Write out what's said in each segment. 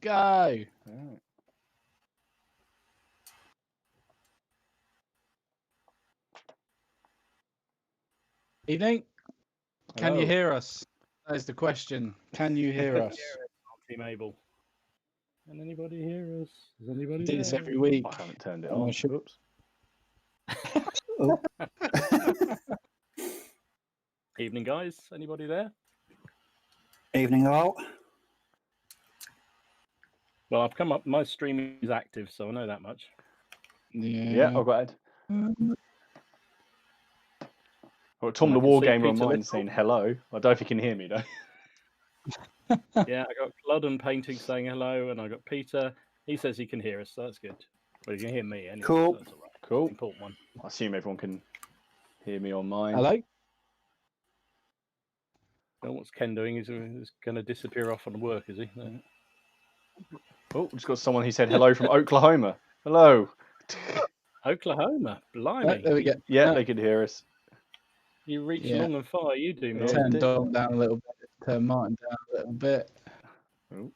Go. Right. Evening. Can you Hello. hear us? That is the question. Can you hear us? Team Able. Can anybody hear us? Is anybody We do this there? every week. I haven't turned it Oh, on. shit. Oops. Evening, guys. Anybody there? Evening all. Well, I've come up. My stream is active, so I know that much. Yeah, I've got Ed. Well, Tom And the I can see Wargamer on Peter mine Little. saying hello. I don't know if you can hear me though. Yeah, I got Blood and Painting saying hello, and I got Peter. He says he can hear us, so that's good. Well, you can hear me anyway. Cool. So that's all right. Cool. Important one. I assume everyone can hear me on mine. Hello? Well, what's Ken doing? He's going to disappear off on work, is he? No. Oh, just got someone who said hello from Oklahoma. Hello. Oklahoma, blimey! There we go. Yeah, they could hear us. You reach Yeah. long and far. You do, man. Turn did. Dom down a little bit. Turn Martin down a little bit. Oh.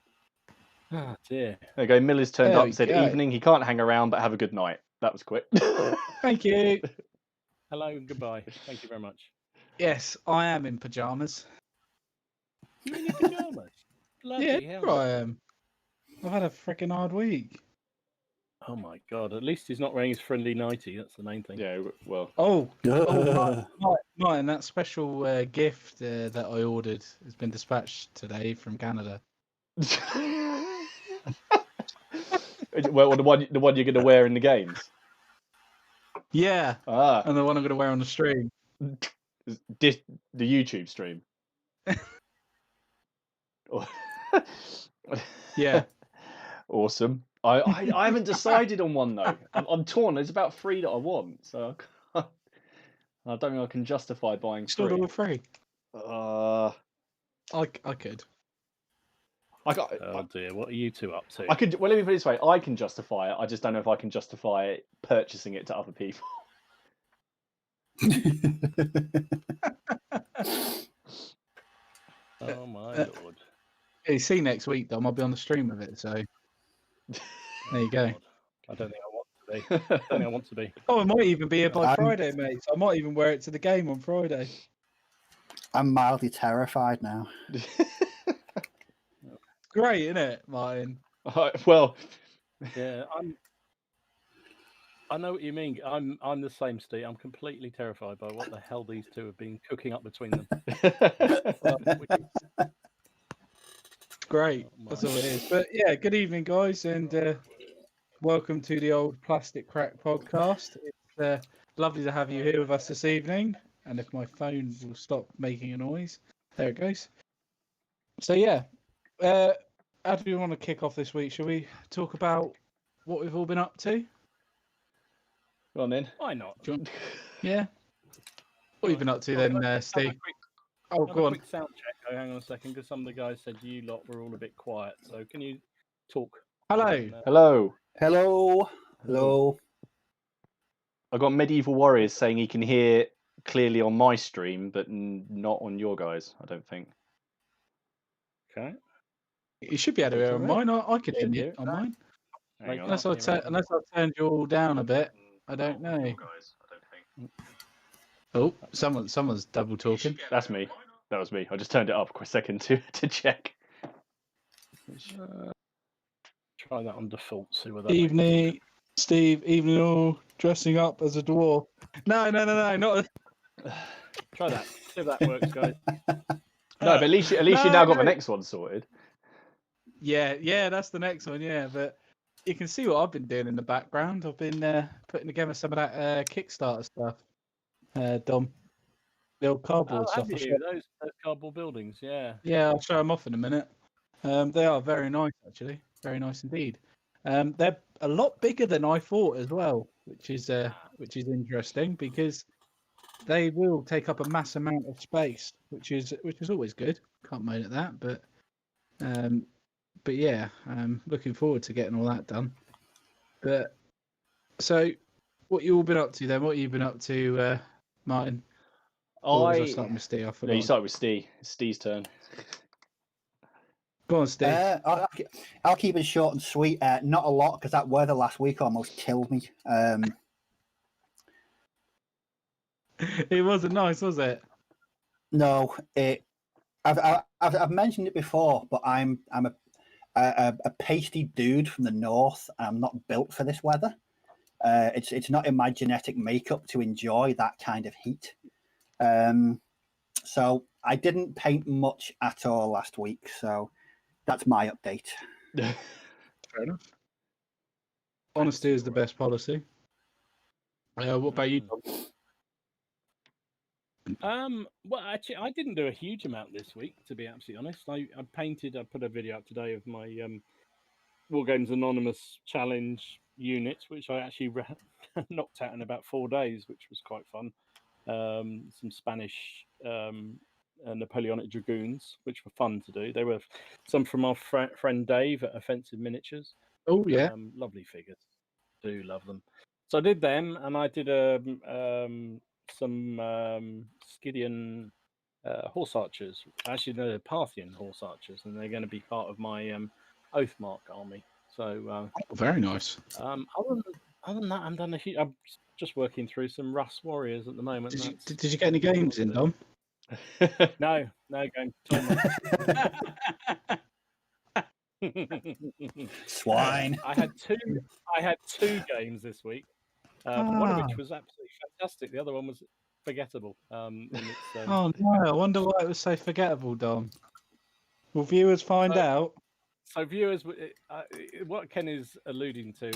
Ah, dear. There you go. Miller's turned There up we and said go. evening. He can't hang around, but have a good night. That was quick. Thank you. Hello and goodbye. Thank you very much. Yes, I am in pajamas. You in your pajamas? Bloody Yeah, hell! sure I am. I've had a freaking hard week. Oh my god! At least he's not wearing his friendly nightie. That's the main thing. Yeah, well. Oh, Martin, that special gift that I ordered has been dispatched today from Canada. Well, the one you're going to wear in the games. Yeah, Ah, and the one I'm going to wear on the stream. the YouTube stream. Yeah. Awesome. I haven't decided on one though. I'm torn. There's about 3 that I want, so I don't think I can justify buying It's not 3. all free. I could. Oh dear, what are you two up to? I could. Well, let me put it this way: I can justify it. I just don't know if I can justify purchasing it to other people. Oh my lord! You see next week, Dom. I'll be on the stream with it. So there you go. God. I don't think I want to be. I don't think I want to be. Oh, I might even be here by I'm- Friday, mate. So I might even wear it to the game on Friday. I'm mildly terrified now. Great, isn't it, Martin? Well, Yeah, I know what you mean. I'm the same, Steve. I'm completely terrified by what the hell these two have been cooking up between them. Great. Oh, That's my. all it is. But yeah, good evening, guys, and welcome to the Old Plastic Crack podcast. It's lovely to have you here with us this evening. And if my phone will stop making a noise, there it goes. So yeah, how do we want to kick off this week? Shall we talk about what we've all been up to? Go on then. Why not? Yeah. What have you been up to then, Steve? Oh, go on. Quick sound check. Oh, hang on a second, because some of the guys said you lot were all a bit quiet. So can you talk? Hello. Hello. Hello. Hello. I got Medieval Warriors saying he can hear clearly on my stream, but not on your guys. I don't think. Okay. You should be able to hear on mine. I could hear you on mine. Hang on. Unless I've turned you all down a bit. I don't know. Oh, someone's double talking. That's me. That was me. I just turned it up for a second to check. Try that on default. See what that. Evening, Steve. Evening all. Dressing up as a dwarf. No, not. Try that. See if that works, guys. No, but at least you now got the next one sorted. Yeah, that's the next one. Yeah, but you can see what I've been doing in the background. I've been putting together some of that Kickstarter stuff. Dom, the old cardboard stuff. Have you? Those cardboard buildings, yeah. Yeah, I'll show them off in a minute. They are very nice, actually. Very nice indeed. They're a lot bigger than I thought as well, which is interesting because they will take up a mass amount of space, which is always good. Can't moan at that, but yeah, I'm looking forward to getting all that done. But so, what you all been up to then? What have you been up to, Martin? Or was I starting with Steve? No, you started with Steve. It's Steve's turn. Go on, Steve. I'll keep it short and sweet. Not a lot because that weather last week almost killed me. It wasn't nice, was it? No, I've mentioned it before, but I'm a pasty dude from the north. I'm not built for this weather. It's not in my genetic makeup to enjoy that kind of heat. So I didn't paint much at all last week. So that's my update. Fair enough. Honesty is the best policy. What about you, Tom? Well, actually, I didn't do a huge amount this week, to be absolutely honest. I painted. I put a video up today of my War Games Anonymous challenge units, which I actually knocked out in about 4 days, which was quite fun. Some Spanish Napoleonic dragoons, which were fun to do. They were some from our friend Dave at Offensive Miniatures. Oh yeah, lovely figures. Do love them. So I did them, and I did some Scythian horse archers. Actually, they're Parthian horse archers, and they're going to be part of my Oathmark army. So very nice. Other than that, I'm just working through some Rus warriors at the moment. Did you get any games in, Dom? No games. Swine. I had two games this week. One of which was absolutely fantastic. The other one was forgettable. Oh no! I wonder why it was so forgettable, Dom. Will viewers find out? So viewers, what Ken is alluding to,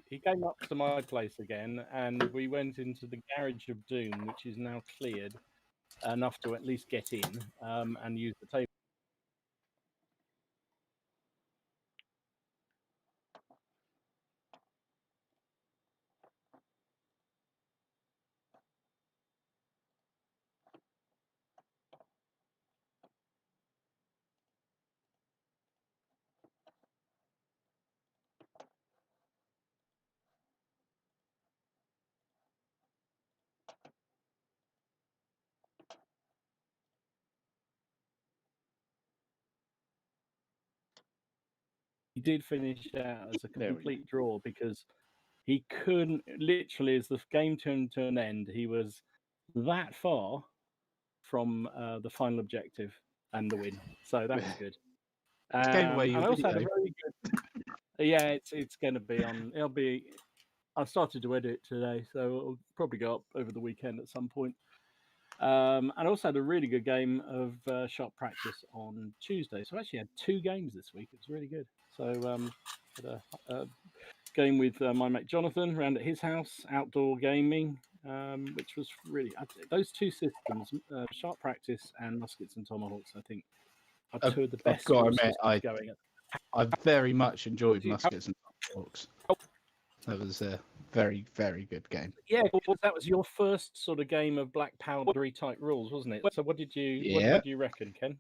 he came up to my place again, and we went into the Garage of Doom, which is now cleared enough to at least get in and use the table. He did finish out as a complete draw because he couldn't, literally, as the game turned to an end, he was that far from the final objective and the win. So that was good. And I also had a very good. Yeah, it's going to be on. It'll be. I started to edit today, so it'll probably go up over the weekend at some point. And I also had a really good game of shot practice on Tuesday. So I actually had 2 games this week. It was really good. So had a game with my mate Jonathan around at his house, outdoor gaming, which was really those 2 systems, shot practice and muskets and tomahawks. I think are 2 of the best. I very much enjoyed muskets and tomahawks. That was a very, very good game. Yeah, well, that was your first sort of game of black powdery type rules, wasn't it? So what did you reckon, Ken?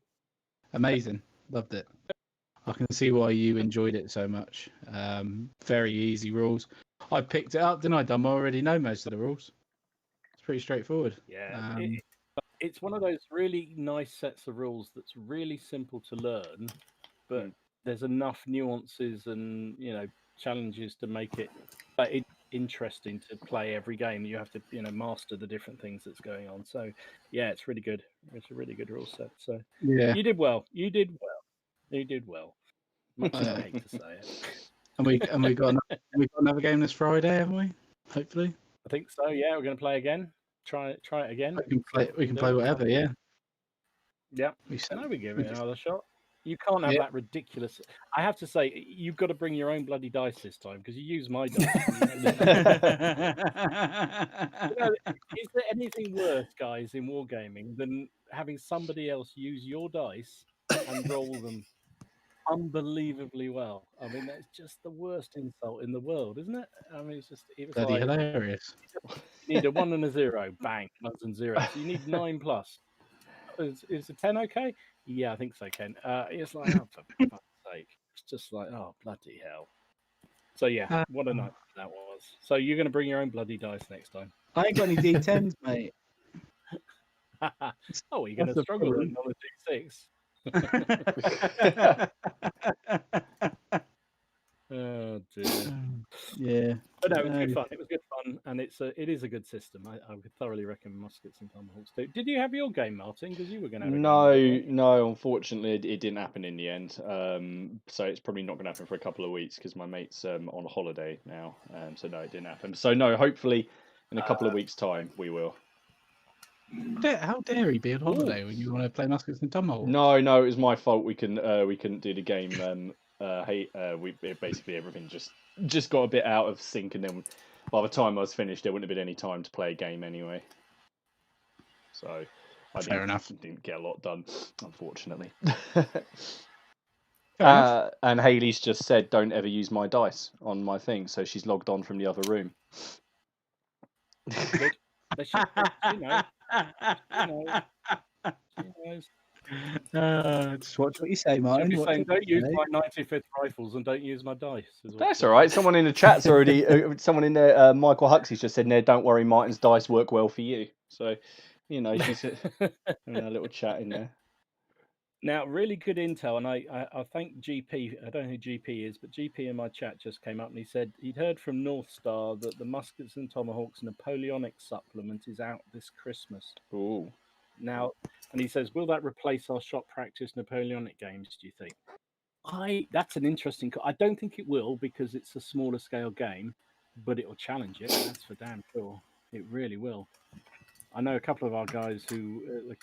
Amazing. Loved it. I can see why you enjoyed it so much. Very easy rules. I picked it up, didn't I, Dom? I already know most of the rules. It's pretty straightforward. Yeah. It's one of those really nice sets of rules that's really simple to learn, but there's enough nuances and challenges to make it interesting to play every game. You have to master the different things that's going on. So yeah, it's really good. It's a really good rule set. So yeah, you did well. Much as I hate to say it. And we got another game this Friday, haven't we? Hopefully. I think so. Yeah, we're going to play again. Try it again. We can play whatever. Yeah. Yeah. We give it another shot. You can't have that ridiculous. I have to say, you've got to bring your own bloody dice this time because you use my dice. Is there anything worse, guys, in wargaming than having somebody else use your dice and roll them unbelievably well? I mean, that's just the worst insult in the world, isn't it? I mean, it's bloody hilarious. You need a 1 and a 0, bang, 1s and 0s. So you need 9 plus. Is a 10 okay? Yeah, I think so, Ken. It's like, oh, for fuck's sake. It's just like, oh, bloody hell. So, yeah, what a night that was. So, you're going to bring your own bloody dice next time. I ain't got any D10s, mate. Oh, you're going to struggle with another D6. Oh dear. Yeah. But no, it was good fun. It was good fun, and it is a good system. I would thoroughly recommend Muskets and Tomahawks too. Did you have your game, Martin? Because you were going to have a game. weren't you? No. Unfortunately, it didn't happen in the end. So it's probably not going to happen for a couple of weeks because my mate's on holiday now. So no, it didn't happen. So no, hopefully in a couple of weeks' time we will. How dare he be on holiday when you want to play Muskets and Tomahawks? No, it was my fault. We couldn't do the game. Basically everything just got a bit out of sync, and then by the time I was finished, there wouldn't have been any time to play a game anyway. So Fair enough. Didn't get a lot done, unfortunately. Fair enough. And Haley's just said, "Don't ever use my dice on my thing," so she's logged on from the other room. Good. They should, you know. Just watch what you say, Martin. Should be Watch saying, what don't you use say. my 95th rifles and don't use my dice. is what That's they all right. say. Someone in the chat's already. Someone in there, Michael Huxley's just said, "No, don't worry, Martin's dice work well for you." So, she's having a little chat in there. Now, really good intel, and I thank GP. I don't know who GP is, but GP in my chat just came up and he said he'd heard from North Star that the Muskets and Tomahawks Napoleonic supplement is out this Christmas. Ooh. Now, and he says, will that replace our shop practice Napoleonic games, do you think? That's an interesting. I don't think it will because it's a smaller scale game, but it will challenge it. That's for damn sure. It really will. I know a couple of our guys who,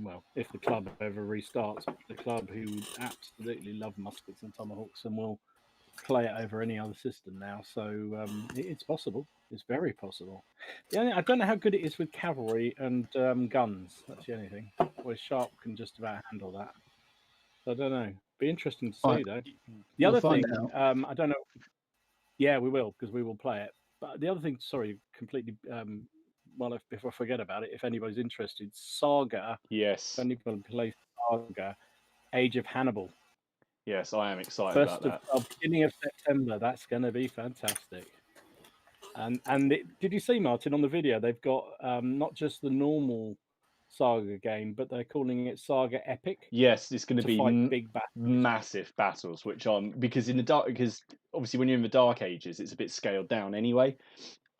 well, if the club ever restarts, the club who absolutely love Muskets and Tomahawks and will play it over any other system now. So it's possible. It's very possible. I don't know how good it is with cavalry and guns. That's the only thing. Where Sharp can just about handle that. So I don't know. Be interesting to see though. The other thing, I don't know. Yeah, we will because we will play it. But the other thing, sorry, completely. If I forget about it, if anybody's interested, Saga. Yes. If anybody plays Saga, Age of Hannibal. Yes, I am excited about that. Beginning of September. That's going to be fantastic. And did you see, Martin, on the video? They've got not just the normal Saga game, but they're calling it Saga Epic. Yes, it's going to be big battles. massive battles, which because obviously when you're in the Dark Ages, it's a bit scaled down anyway.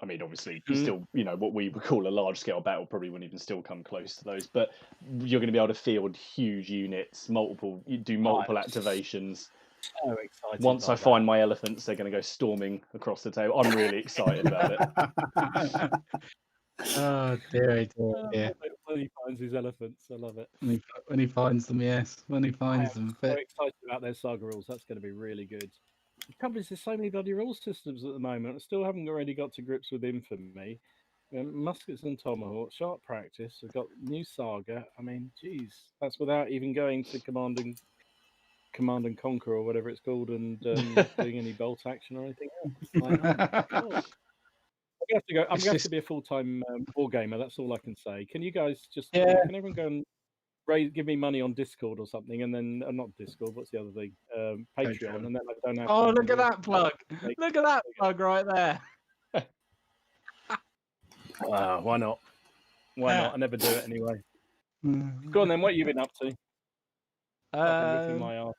I mean, obviously, you still, what we would call a large-scale battle probably wouldn't even still come close to those. But you're going to be able to field huge units, do multiple activations. So excited! Once I find my elephants, they're going to go storming across the table. I'm really excited about it. Oh dear. When he finds his elephants, I love it. When he finds them, yes. When he finds them. I'm so excited about their Saga rules. That's going to be really good. The trouble is, there's so many bloody rule systems at the moment. I still haven't really got to grips with Infamy. Muskets and Tomahawks, Sharp Practice. We've got new Saga. I mean, geez, that's without even going to Command and Conquer or whatever it's called, and doing any bolt action or anything else. I'm going to have to be a full-time war gamer. That's all I can say. Can you guys just? Can everyone go and give me money on Discord or something, and then not Discord. What's the other thing? Patreon, and then I don't have. Oh, look at that plug! Look at that plug right there. Wow, why not? Why not? I never do it anyway. Go on then. What have you been up to? My art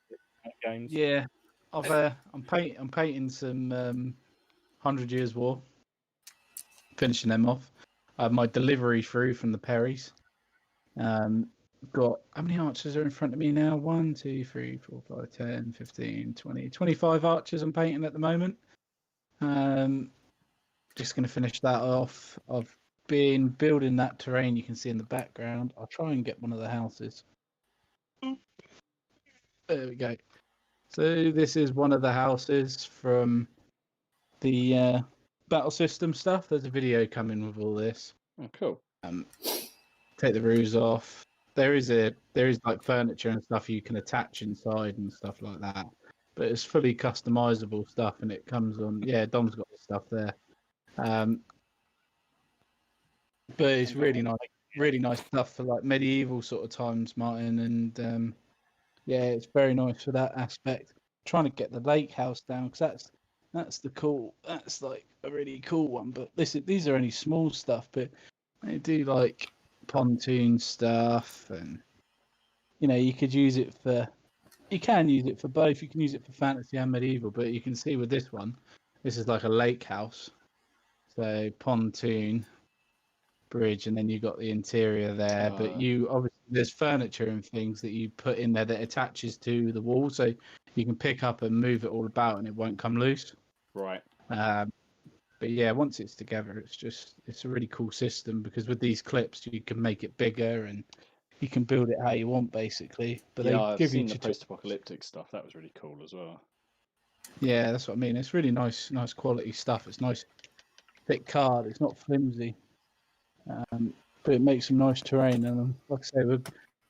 games. Yeah, I'm painting some 100 Years War. Finishing them off. My delivery through from the Perrys. Got how many archers are in front of me now? 1, 2, 3, 4, 5, 10, 15, 20, 25 archers I'm painting at the moment. Just going to finish that off. I've been building that terrain you can see in the background. I'll try and get one of the houses. There we go. So this is one of the houses from the battle system stuff. There's a video coming with all this. Oh, cool. Take the roofs off. There is like furniture and stuff you can attach inside and stuff like that. But it's fully customizable stuff, and it comes on. Yeah, Dom's got the stuff there. But it's really nice stuff for like medieval sort of times, Martin. And yeah, it's very nice for that aspect. Trying to get the lake house down because that's like a really cool one. But these are only small stuff, but they do like pontoon stuff and you could use it for. You can use it for both. You can use it for fantasy and medieval, but you can see with this one, this is like a lake house. So pontoon, bridge, and then you got the interior there. But you obviously there's furniture and things that you put in there that attaches to the wall, so you can pick up and move it all about, and it won't come loose. Right. But yeah, once it's together, it's a really cool system because with these clips you can make it bigger and you can build it how you want basically. But Yeah, they I've give you seen the post-apocalyptic stuff. That was really cool as well. Yeah, that's what I mean. It's really nice quality stuff. It's nice thick card. It's not flimsy, but it makes some nice terrain. And like I say, we'll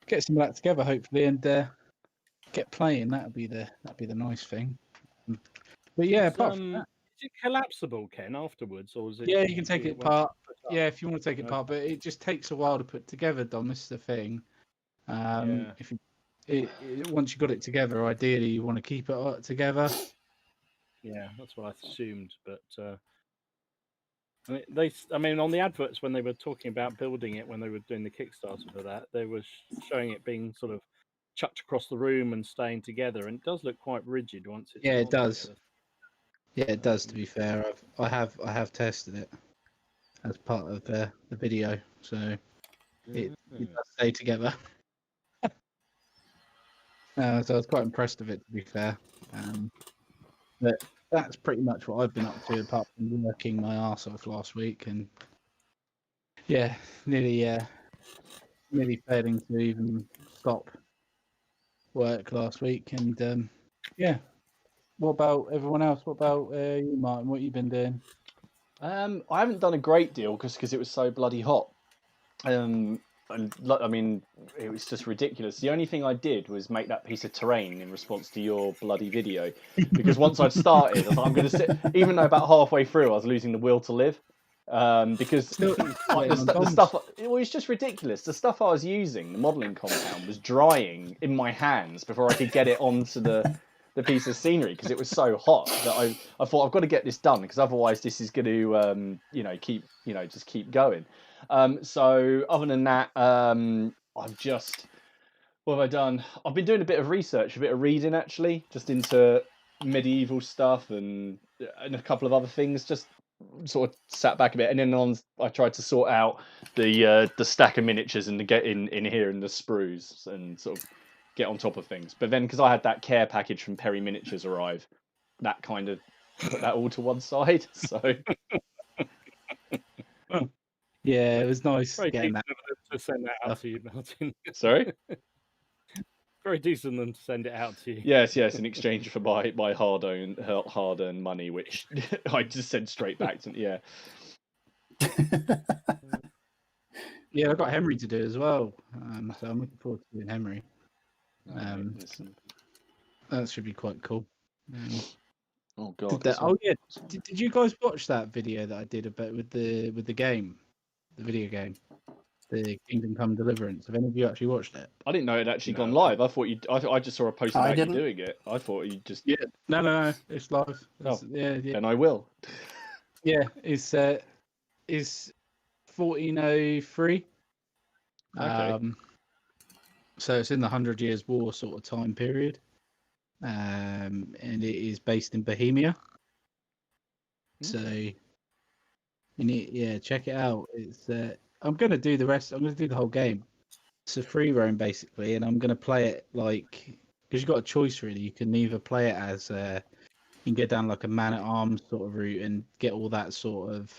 get some of that together hopefully and get playing. That'd be the nice thing. But yeah, apart from that, is it collapsible, Ken, afterwards, or is it? yeah, you can take it apart. Up? Yeah, if you want to take it apart, but it just takes a while to put together. Dom, this is the thing. If you once you got it together, ideally you want to keep it together. Yeah, that's what I assumed. But I mean, on the adverts when they were talking about building it, when they were doing the Kickstarter for that, they were showing it being sort of chucked across the room and staying together, and it does look quite rigid once it's. Yeah, it does. Yeah, it does. To be fair, I have tested it as part of the video, so it does stay together. So I was quite impressed with it, to be fair. But that's pretty much what I've been up to, apart from working my arse off last week, and yeah, nearly failing to even stop work last week. And yeah, what about everyone else? What about you, Martin? What you been doing? I haven't done a great deal because it was so bloody hot. And I mean, it was just ridiculous. The only thing I did was make that piece of terrain in response to your bloody video, because once I'd started, I was like, I'm going to sit. Even though about halfway through, I was losing the will to live, because the stuff. It was just ridiculous. The stuff I was using, the modelling compound, was drying in my hands before I could get it onto the piece of scenery because it was so hot that I thought I've got to get this done because otherwise this is going to just keep going. So other than that, I've just, what have I done? I've been doing a bit of research, a bit of reading actually, just into medieval stuff and a couple of other things. Just sort of sat back a bit, and then I tried to sort out the stack of miniatures and to get in here and the sprues and sort of get on top of things. But then because I had that care package from Perry Miniatures arrive, that kind of put that all to one side. So. Yeah, it was nice getting that. To send that out to you, Martin. Sorry? Very decent of them to send it out to you. Yes, in exchange for my hard-earned money, which I just sent straight back to yeah. Yeah, I've got Henry to do as well, so I'm looking forward to doing Henry. That should be quite cool. Oh god! Did you guys watch that video that I did about with the game, the video game, the Kingdom Come Deliverance? Have any of you actually watched it? I didn't know it actually gone live. I thought I just saw a post about you doing it. I thought you just. Yeah. No, it's live. Yeah. Then I will. Yeah, it's 1403. Okay. So it's in the 100 Years' War sort of time period, and it is based in Bohemia. So, check it out. It's I'm gonna do the rest. I'm gonna do the whole game. It's a free roam basically, and I'm gonna play it like because you've got a choice really. You can either play it as you can get down like a man at arms sort of route and get all that sort of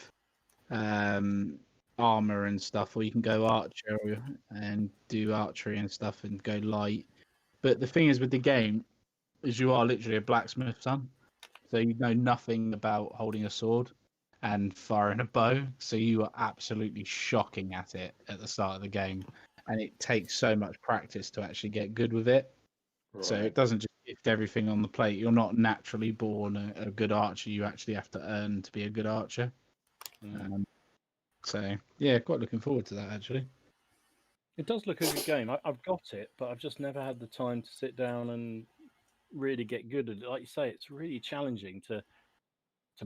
armor and stuff, or you can go archer and do archery and stuff and go light. But the thing is with the game is you are literally a blacksmith's son, so you know nothing about holding a sword and firing a bow, so you are absolutely shocking at it at the start of the game, and it takes so much practice to actually get good with it. Right. So it doesn't just gift everything on the plate. You're not naturally born a good archer. You actually have to earn to be a good archer. So yeah, quite looking forward to that actually. It does look a good game. I've got it, but I've just never had the time to sit down and really get good at it. Like you say, it's really challenging to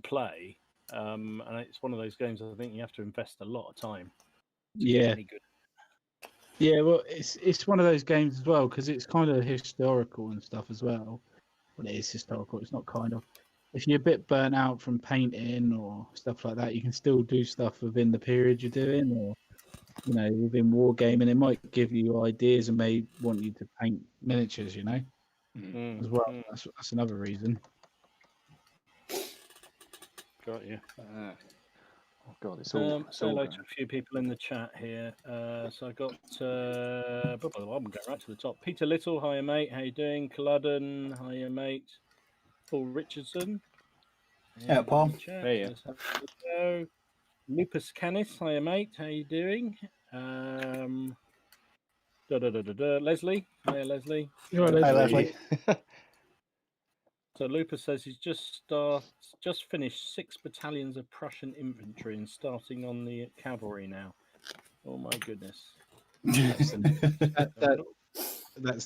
play, and it's one of those games I think you have to invest a lot of time to get any good. Yeah, well, it's one of those games as well because it's kind of historical and stuff as well. Well, it is historical. It's not kind of. If you're a bit burnt out from painting or stuff like that, you can still do stuff within the period you're doing, or within wargaming. It might give you ideas and may want you to paint miniatures, as well. That's another reason. Got you. Oh God, it's all. Say hello to a few people in the chat here. So I got. I'm going right to the top. Peter Little, hiya mate. How you doing? Culloden, hiya mate. Paul Richardson. Yeah, Paul. Hey, yeah. Hello. Lupus Canis, hiya mate. How you doing? Leslie, hiya Leslie. You're right, Hi, Leslie. Leslie. So Lupus says he's just finished 6 battalions of Prussian infantry and starting on the cavalry now. Oh my goodness! That's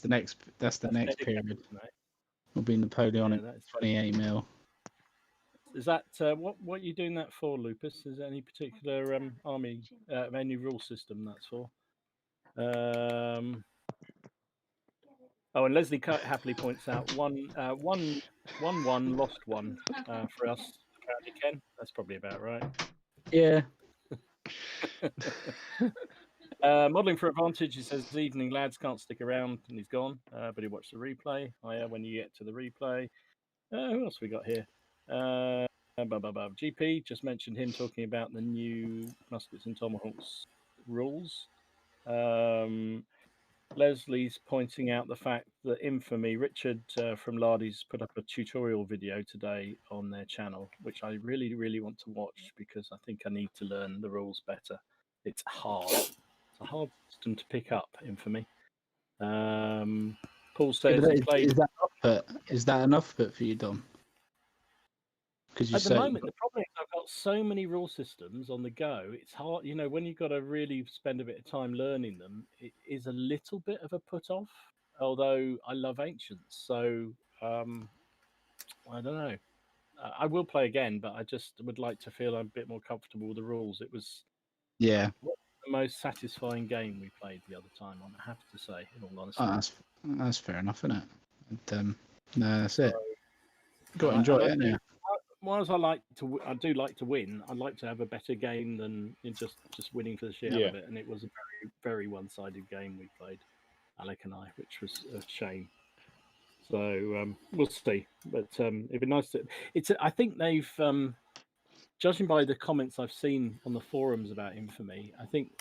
the next. That's the next period. Will be Napoleonic 28 mil. Is that what are you doing that for, Lupus? Is there any particular army, any rule system that's for? Oh, and Leslie happily points out one lost one for us. Apparently, Ken. That's probably about right. Yeah. Modelling for Advantage, he says, evening lads, can't stick around, and he's gone, but he watched the replay. When you get to the replay. Who else we got here? GP, just mentioned him talking about the new Muskets and Tomahawks rules. Leslie's pointing out the fact that Infamy, Richard from Lardy's put up a tutorial video today on their channel, which I really, really want to watch because I think I need to learn the rules better. It's hard. It's a hard system to pick up, Infamy. Paul says he played... Is that an output for you, Dom? At the moment, the problem is I've got so many rule systems on the go. It's hard, when you've got to really spend a bit of time learning them. It is a little bit of a put off. Although I love Ancients, so I don't know. I will play again, but I just would like to feel a bit more comfortable with the rules. It was the most satisfying game we played the other time. I have to say, in all honesty. That's fair enough, isn't it? And, no, that's it. Got to enjoy it, haven't you? Whilst I do like to win. I'd like to have a better game than just winning for the shit out of it. And it was a very, very one-sided game we played, Alec and I, which was a shame. So we'll see. But it'd be nice to. I think they've, judging by the comments I've seen on the forums about Infamy, I think,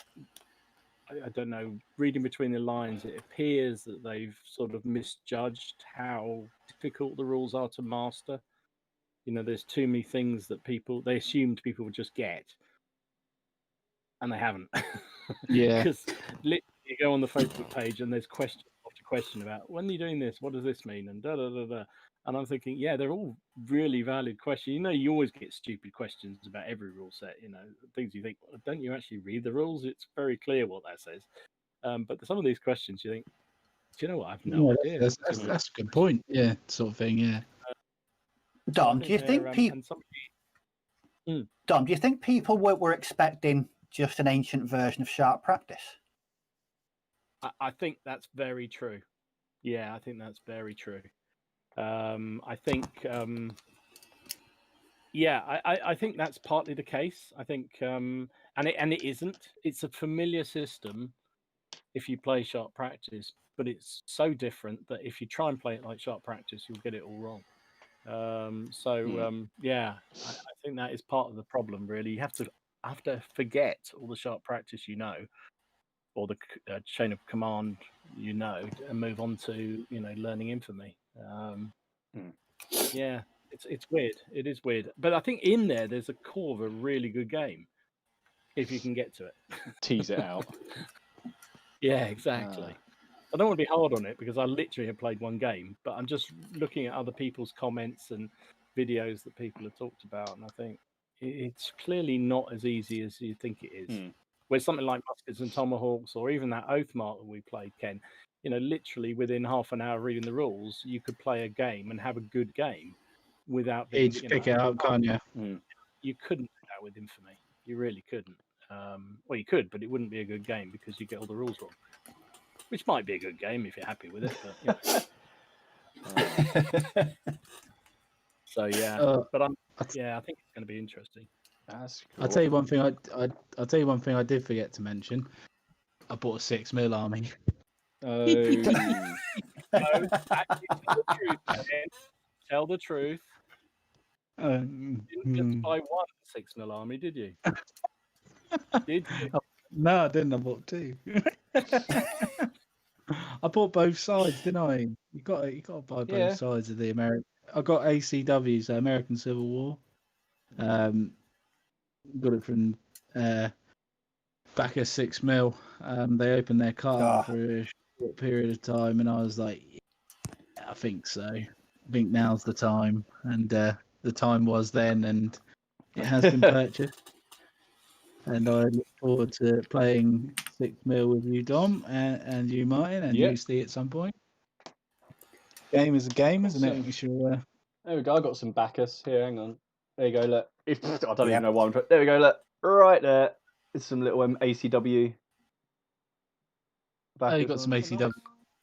I don't know, reading between the lines, it appears that they've sort of misjudged how difficult the rules are to master. There's too many things that they assumed people would just get, and they haven't. Yeah. Because literally you go on the Facebook page and there's question after question about, when are you doing this? What does this mean? And da-da-da-da. And I'm thinking, yeah, they're all really valid questions. You always get stupid questions about every rule set, things you think, well, don't you actually read the rules? It's very clear what that says. But some of these questions you think, do you know what? I've no idea. That's a good point. Yeah, sort of thing, yeah. Dom, do you think people? Dom, do you think people were expecting just an ancient version of Sharp Practice? I think that's very true. Yeah, I think that's very true. I think, I think that's partly the case. I think, and it isn't. It's a familiar system if you play Sharp Practice, but it's so different that if you try and play it like Sharp Practice, you'll get it all wrong. I think that is part of the problem. Really, you have to forget all the Sharp Practice or the chain of command and move on to learning Infamy. Yeah, it's weird. It is weird, but I think in there's a core of a really good game if you can get to it. Tease it out. Yeah, exactly. I don't want to be hard on it because I literally have played one game, but I'm just looking at other people's comments and videos that people have talked about, and I think it's clearly not as easy as you think it is. Where something like Muskets and Tomahawks, or even that Oathmark that we played, Ken, literally within half an hour reading the rules, you could play a game and have a good game without being. You pick it up, can't you? You couldn't do that with Infamy. You really couldn't. Well, you could, but it wouldn't be a good game because you get all the rules wrong. which might be a good game if you're happy with it. But so but I think it's going to be interesting. That's cool. I'll tell you one thing. I'll tell you one thing I did forget to mention. I bought a 6mm army. Oh. No, tell the truth. You didn't just buy one 6mm army, did you? Did you? No, I didn't. I bought 2. I bought both sides, didn't I? You got to buy both sides of the American. I got ACW, so American Civil War. Got it from back at 6mm. They opened their cart for a short period of time, and I was like, yeah, I think so. I think now's the time, and the time was then, and it has been purchased. And I look forward to playing 6mm with you, Dom, and you, Martin, and you, Steve, at some point. Game is a game, isn't it? We should, There we go. I got some Bacchus here. Hang on. There you go. Look, I don't even know why I'm. There we go. Look, right there. It's some little ACW. Bacchus. Oh, you got some ACW.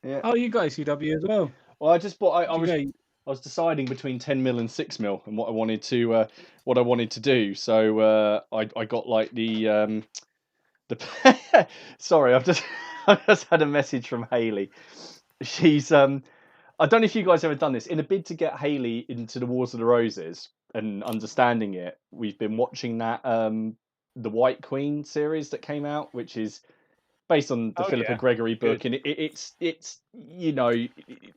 Yeah. Oh, you got ACW as well. Well, I just bought. I was deciding between 10mm and 6mm and what I wanted to do. So I got like the Sorry, I've just had a message from Haley. She's I don't know if you guys have ever done this. In a bid to get Haley into the Wars of the Roses and understanding it, we've been watching that the White Queen series that came out, which is based on the Philippa Gregory book. Good. And it's you know,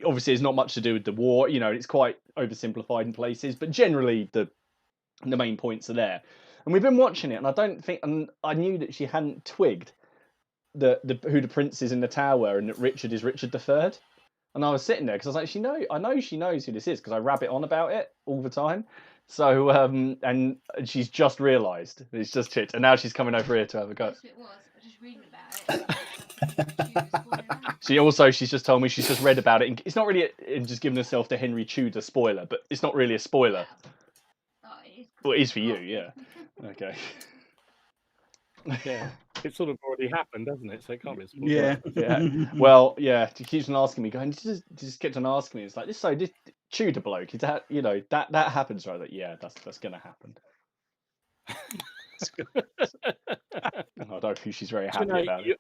obviously it's not much to do with the war. You know, it's quite oversimplified in places, but generally the main points are there. And we've been watching it, and I don't think, and I knew that she hadn't twigged who the prince is in the tower, and that Richard is Richard III. And I was sitting there because I was like, I know she knows who this is because I rabbit on about it all the time. So and she's just realised it's just shit, and now she's coming over here to have a go. It was. I was just reading about it. She's just told me she's just read about it. And it's not really just giving herself the Henry Tudor spoiler, but it's not really a spoiler. Well, it is for you, yeah. Okay. Yeah, it's sort of already happened, hasn't it? So it can't be a spoiler. Yeah. Well, yeah. She keeps on asking me, going, just kept on asking me. It's like this Tudor bloke. Is that that happens, right? Like, yeah, that's gonna happen. I don't think she's very happy about it.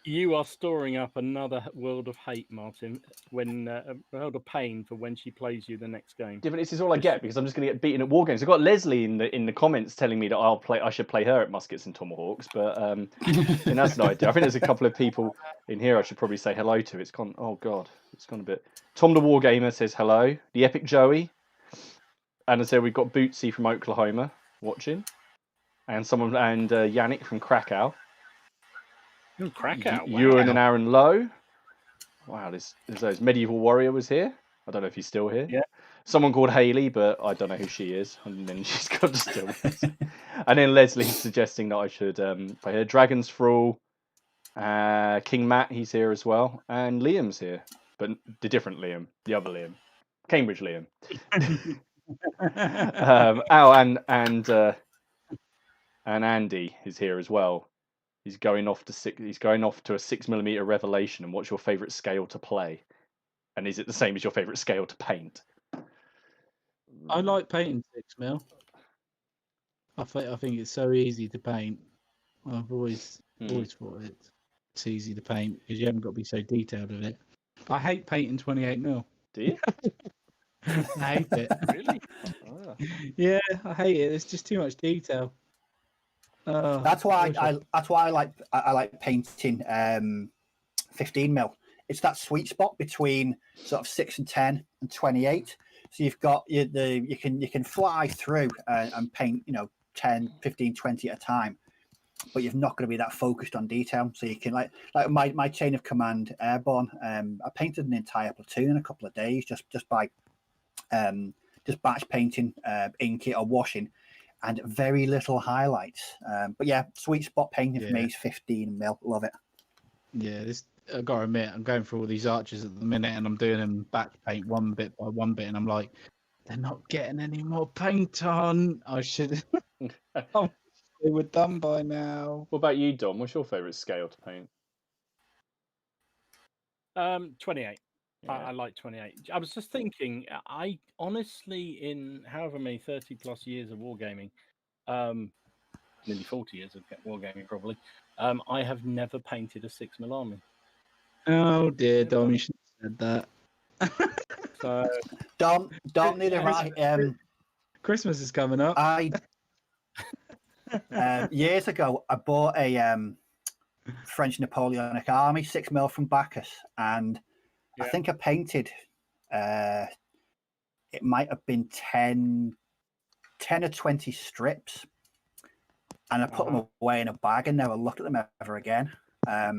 You are storing up another world of hate, Martin. When a world of pain for when she plays you the next game. Yeah, but this is all I get because I'm just going to get beaten at war games. I've got Leslie in the comments telling me that I should play her at Muskets and Tomahawks, but and that's no idea. I think there's a couple of people in here I should probably say hello to. It's gone. Oh God, it's gone a bit. Tom the Wargamer says hello. The Epic Joey, and I said we've got Bootsy from Oklahoma watching, and Yannick from Krakow. Krakow. Ewan and Aaron Lowe. Wow, there's those. Medieval Warrior was here. I don't know if he's still here. Yeah. Someone called Haley, but I don't know who she is. And then she's got to still. And then Leslie's suggesting that I should play her. Dragons for All. King Matt, he's here as well. And Liam's here. But the different Liam. The other Liam. Cambridge Liam. And Andy is here as well. He's going off to a 6mm Revelation. And what's your favourite scale to play? And is it the same as your favourite scale to paint? I like painting 6mm. I think it's so easy to paint. I've always thought it's easy to paint because you haven't got to be so detailed with it. I hate painting 28mm. Do you? I hate it. Really? Oh. Yeah, I hate it. There's just too much detail. That's why I like painting 15mm. It's that sweet spot between sort of 6 and 10 and 28. So you've got you can fly through and paint 10, 15, 20 at a time, but you're not going to be that focused on detail. So you can like my chain of command airborne. I painted an entire platoon in a couple of days just by batch painting, inking or washing. And very little highlights. But yeah, sweet spot painting for me is 15mm. Love it. Yeah, I've got to admit, I'm going through all these arches at the minute and I'm doing them batch paint one bit by one bit. And I'm like, they're not getting any more paint on. I should. They were done by now. What about you, Dom? What's your favourite scale to paint? 28. Yeah. I like 28. I was just thinking, I honestly, in however many 30 plus years of wargaming, nearly 40 years of wargaming probably, I have never painted a 6mm army. Oh dear, Never Dom, done you it. should have said that. So Don't need a right. Christmas is coming up. Years ago, I bought a French Napoleonic army 6mm from Bacchus, and I Yeah. think I painted. It might have been 10 or 20 strips, and I put them away in a bag and never looked at them ever again. I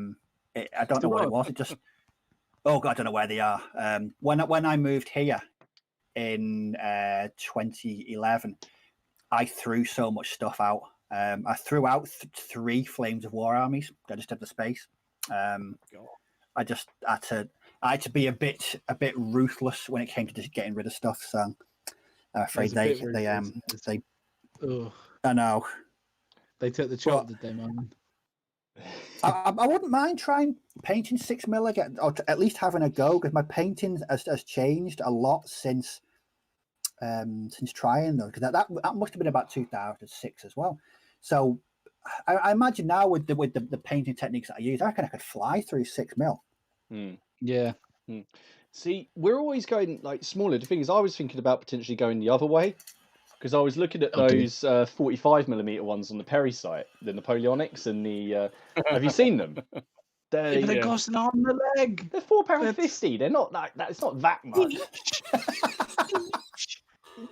don't know what it was. It just, oh God, I don't know where they are. When I moved here in 2011, I threw so much stuff out. I threw out 3 Flames of War armies. I just had the space. I just had to be a bit ruthless when it came to just getting rid of stuff. So I'm afraid they Ugh. I know. They took the chop, did they, man? I wouldn't mind trying painting 6mm again, or at least having a go, because my painting has changed a lot since trying those. Because that must have been about 2006 as well. So I imagine now with the painting techniques that I use, I reckon I could fly through 6mm. Yeah. See, we're always going like smaller. The thing is, I was thinking about potentially going the other way, because I was looking at those 45mm ones on the Perry site, the Napoleonics, and the. Have you seen them? They cost an arm and a leg. They're £4.50. They're not that. It's not that much.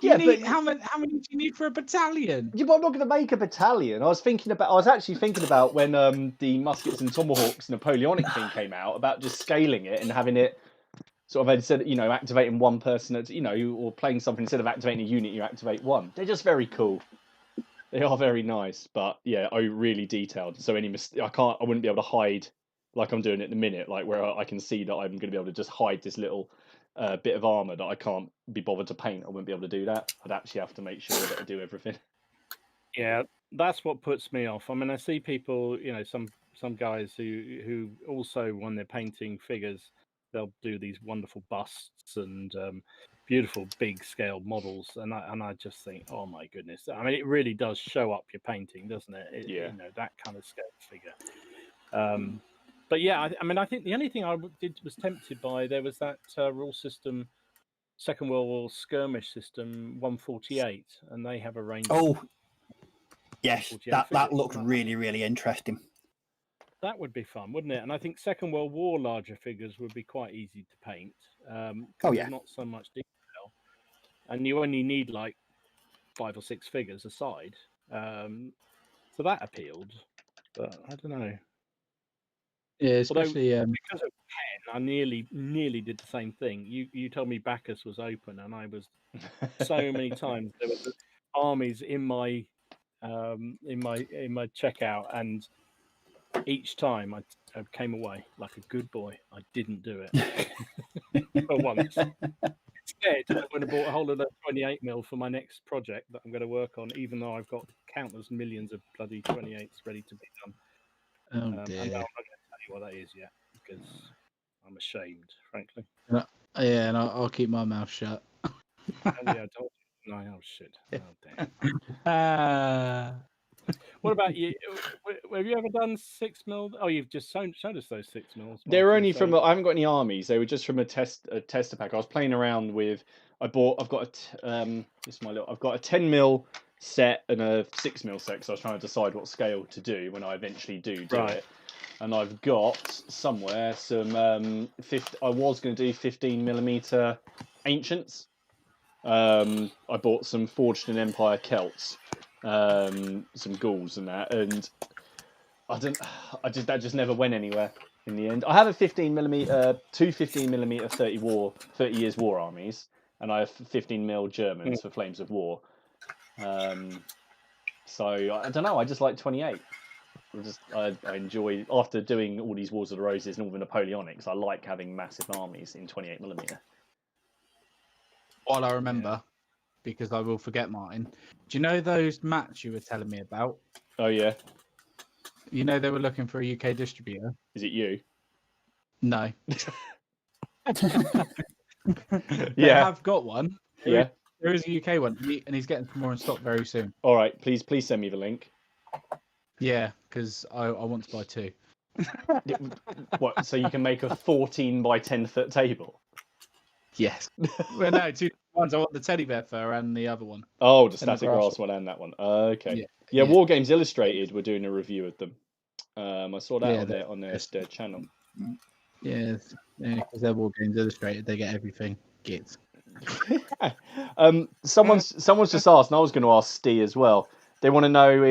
But how many do you need for a battalion? Yeah, but I'm not going to make a battalion. I was actually thinking about when the muskets and tomahawks Napoleonic thing came out, about just scaling it and having it sort of instead, activating one person at, or playing something instead of activating a unit, you activate one. They're just very cool. They are very nice, but yeah, really detailed. So I wouldn't be able to hide like I'm doing at the minute, like where I can see that I'm going to be able to just hide this little bit of armor that I can't be bothered to paint. I wouldn't be able to do that. I'd actually have to make sure that I do everything. Yeah, that's what puts me off. I mean, I see people, some guys who also, when they're painting figures, they'll do these wonderful busts and beautiful big scale models, and I just think, oh my goodness! I mean, it really does show up your painting, doesn't it? Yeah. That kind of scale figure. But yeah, I mean, I think the only thing I was tempted by, there was that rule system, Second World War skirmish system 148, and they have a range. Oh, yes, that looks really, really interesting. That would be fun, wouldn't it? And I think Second World War larger figures would be quite easy to paint. There's not so much detail, and you only need like 5 or 6 figures aside. So that appealed, but I don't know. Yeah, especially because of Pen, I nearly did the same thing. You told me Bacchus was open, and I was so many times there were armies in my checkout, and each time I came away like a good boy. I didn't do it for once. Instead, I'm going to bought a whole lot of 28mm for my next project that I'm going to work on, even though I've got countless millions of bloody 28s ready to be done. Oh dear. And I'm not going to tell you what that is yet, because I'm ashamed, frankly. And I'll keep my mouth shut. Oh, yeah, I told you. No, oh shit. Oh, damn. What about you? Have you ever done 6mm? Oh, you've just showed us those 6mm. They were only from. I haven't got any armies. They were just from a tester pack. I was playing around with. I've got a 10mm set and a 6mm set. So I was trying to decide what scale to do when I eventually do it. And I've got somewhere some. I was going to do 15mm ancients. I bought some Forged in Empire Celts. Some Gauls and that, and that just never went anywhere in the end. I have a 15mm, 2 15mm 30 years war armies, and I have 15mm Germans for Flames of War. So I don't know. I just like 28. I enjoy, after doing all these Wars of the Roses and all the Napoleonics, I like having massive armies in 28mm. While I remember. Because I will forget mine. Do you know those mats you were telling me about? Oh, yeah. You know they were looking for a UK distributor? Is it you? No. They Yeah. have got one. Yeah. There is a UK one, and he's getting some more in stock very soon. All right. Please send me the link. Yeah, because I want to buy 2. What? So you can make a 14 by 10 foot table? Yes. Well, no, 2 ones. I want the teddy bear fur and the other one. Oh, the And the static grass grass one and that one. Okay. Yeah. Yeah. War Games Illustrated were doing a review of them. I saw that Yeah, on their channel. Yeah, because they're War Games Illustrated. They get everything. Gits. Someone's just asked, and I was going to ask Steve as well. They want to know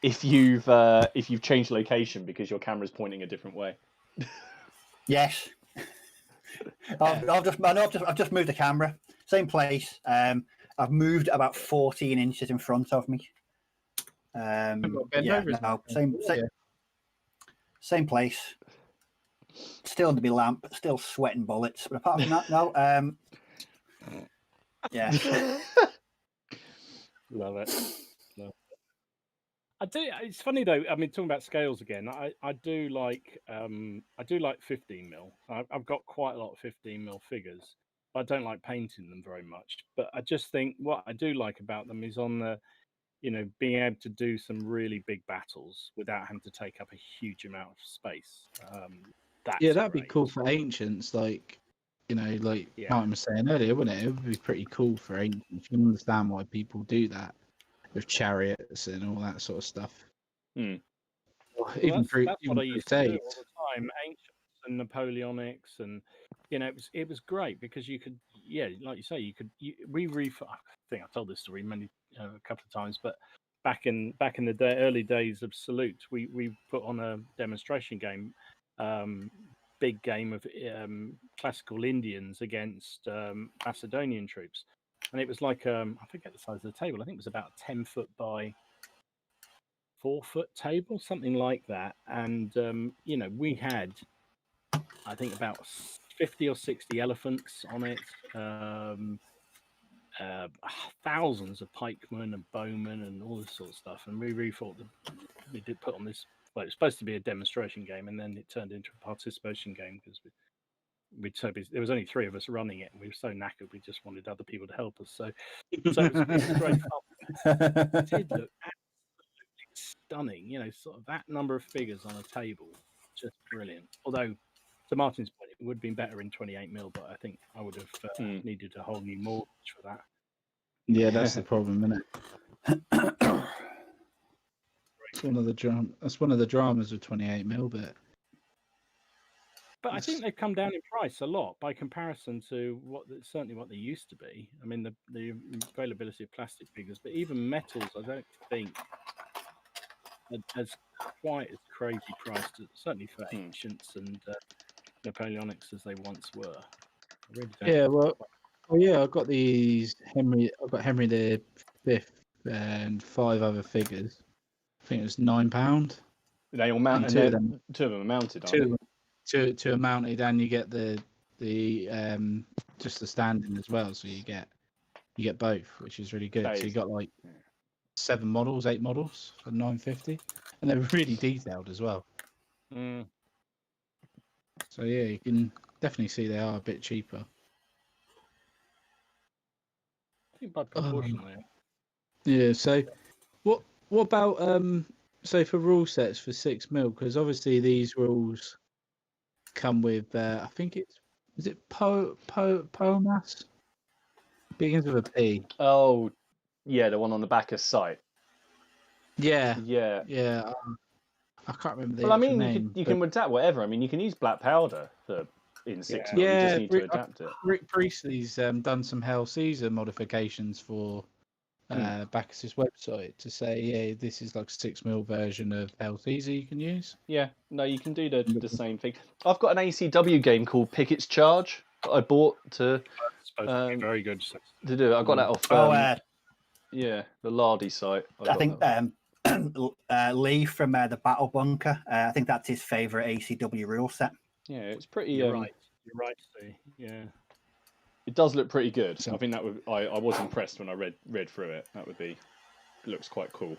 if you've changed location because your camera's pointing a different way. Yes. I've just moved the camera. Same place. I've moved about 14 inches in front of me. Same place. Still under my lamp. Still sweating bullets. But apart from that, no. Yeah. Love it. I do. It's funny though. I mean, talking about scales again, I do like 15mm. I've got quite a lot of 15mm figures. I don't like painting them very much, but I just think what I do like about them is on the, being able to do some really big battles without having to take up a huge amount of space. That'd be cool for ancients, like Martin was saying earlier, wouldn't it? It would be pretty cool for ancients. You can understand why people do that with chariots and all that sort of stuff. Hmm. Even that's what I used to do all the time. Ancients and Napoleonics, and it was great because you could, like you say, I think I told this story a couple of times, but back in the early days of Salute, we put on a demonstration game, big game of classical Indians against Macedonian troops, and it was like I forget the size of the table. I think it was about 10 foot by 4 foot table, something like that. And we had, I think, about 50 or 60 elephants on it, thousands of pikemen and bowmen and all this sort of stuff. And we really thought that we did put on this. Well, it was supposed to be a demonstration game, and then it turned into a participation game because we'd so busy. There was only 3 of us running it, and we were so knackered we just wanted other people to help us. So it was great fun. It did look stunning, sort of that number of figures on a table, just brilliant. Although, to Martin's point, it would have been better in 28mm, but I think I would have needed a whole new mortgage for that. Yeah, that's the problem, isn't it? It's one of the dramas of 28mm, but I think they've come down in price a lot by comparison to what they used to be. I mean, the availability of plastic figures, but even metals, I don't think as quite as crazy priced, certainly for ancients and Napoleonics as they once were. I really don't I've got Henry V and 5 other figures. I think it was £9. They all mounted. Two of them are mounted. Two are mounted, and you get the just the standing as well. So you get both, which is really good. So you got like 8 models for $9.50, and they're really detailed as well. So yeah, you can definitely see they are a bit cheaper. I think by proportion Yeah. So what about so for rule sets for 6mm? Because obviously these rules come with I think is it Poemas? Begins with a P. Oh, yeah, the one on the back of site. Yeah. I can't remember the actual name. You can adapt whatever. I mean, you can use black powder in 6mm. You just need to adapt it. Rick Priestley's done some Hell Caesar modifications for Bacchus's website to say, this is like a 6mm version of Hell Caesar you can use. Yeah, no, you can do the same thing. I've got an ACW game called Pickett's Charge that I bought to very good to do it. I got that off the Lardy site. I think Lee from the Battle Bunker. I think that's his favourite ACW rule set. Yeah, it's pretty. You're right, Steve. Yeah, it does look pretty good. I think that would. I was impressed when I read through it. It looks quite cool.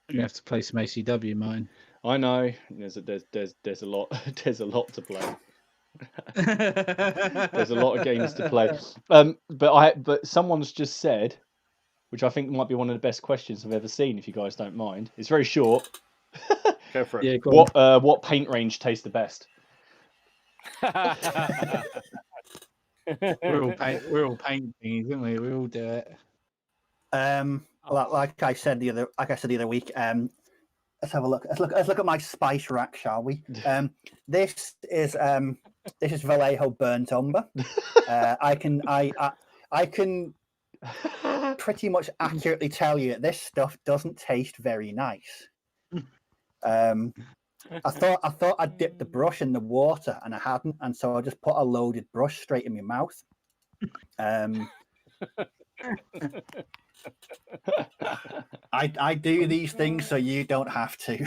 You have to play some ACW, mine. I know. There's a lot there's a lot to play. There's a lot of games to play. But someone's just said, which I think might be one of the best questions I've ever seen. If you guys don't mind, it's very short. Go for it. Yeah, go on. What paint range tastes the best? We're all painting, isn't we? We all do it. Like I said the other week, let's have a look. Let's look at my spice rack, shall we? This is Vallejo burnt umber. I can pretty much accurately tell you that this stuff doesn't taste very nice. I thought I'd dip the brush in the water, and I hadn't, and so I just put a loaded brush straight in my mouth. I do these things so you don't have to.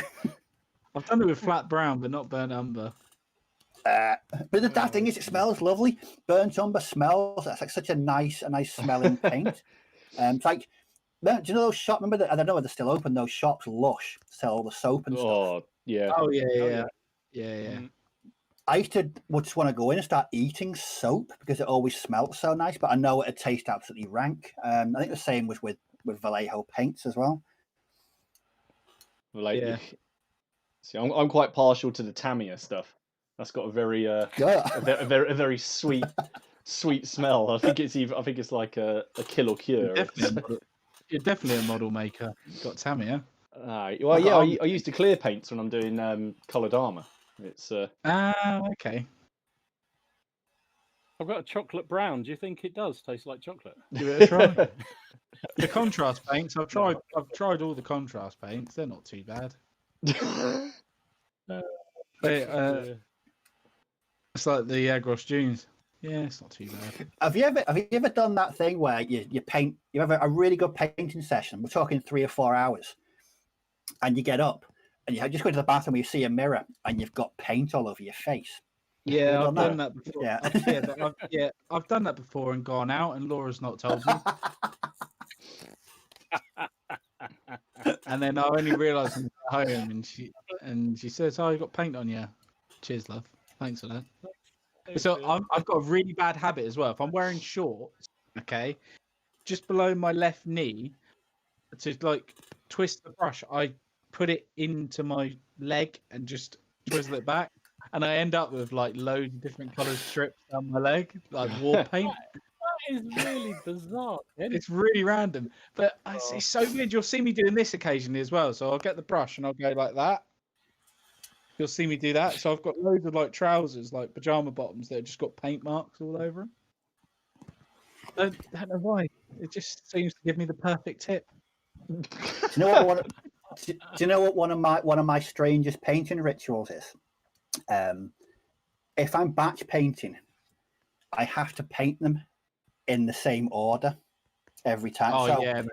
I've done it with flat brown, but not burnt umber. But that thing is, it smells lovely. Burnt umber smells. That's like such a nice smelling paint. It's like, do you know those shops? Remember that? I don't know if they're still open. Those shops, Lush, sell all the soap and stuff. Oh yeah. Oh yeah. I used to just want to go in and start eating soap because it always smelt so nice, but I know it tastes absolutely rank. I think the same was with Vallejo paints as well. Like, see, I'm quite partial to the Tamiya stuff. That's got a very a very sweet smell. I think it's like a kill or cure. You're definitely a model maker. You've got Tamiya. Well, yeah, I use the clear paints when I'm doing coloured armour. It's okay. I've got a chocolate brown. Do you think it does taste like chocolate? Give it a try. The contrast paints. I've tried all the contrast paints. They're not too bad. It's like the Agros Dunes. Yeah, it's not too bad. Have you ever done that thing where you paint? You have a really good painting session. We're talking 3 or 4 hours, and you get up and you just go to the bathroom where you see a mirror and you've got paint all over your face. Yeah, I've done that before. Yeah, I've done that before and gone out, and Laura's not told me. And then I only realised when I got home, and she says, "Oh, you got paint on you." Cheers, love. Thanks for that. So I've got a really bad habit as well. If I'm wearing shorts, okay, just below my left knee, to like twist the brush, I put it into my leg and just twizzle it back, and I end up with like loads of different coloured strips down my leg, like war paint. That is really bizarre. It's really random, but it's so weird. You'll see me doing this occasionally as well. So I'll get the brush and I'll go like that. You'll see me do that. So I've got loads of like trousers, like pajama bottoms that have just got paint marks all over them. I don't know why. It just seems to give me the perfect tip. Do you know what one of my strangest painting rituals is? If I'm batch painting, I have to paint them in the same order every time. Oh, so yeah,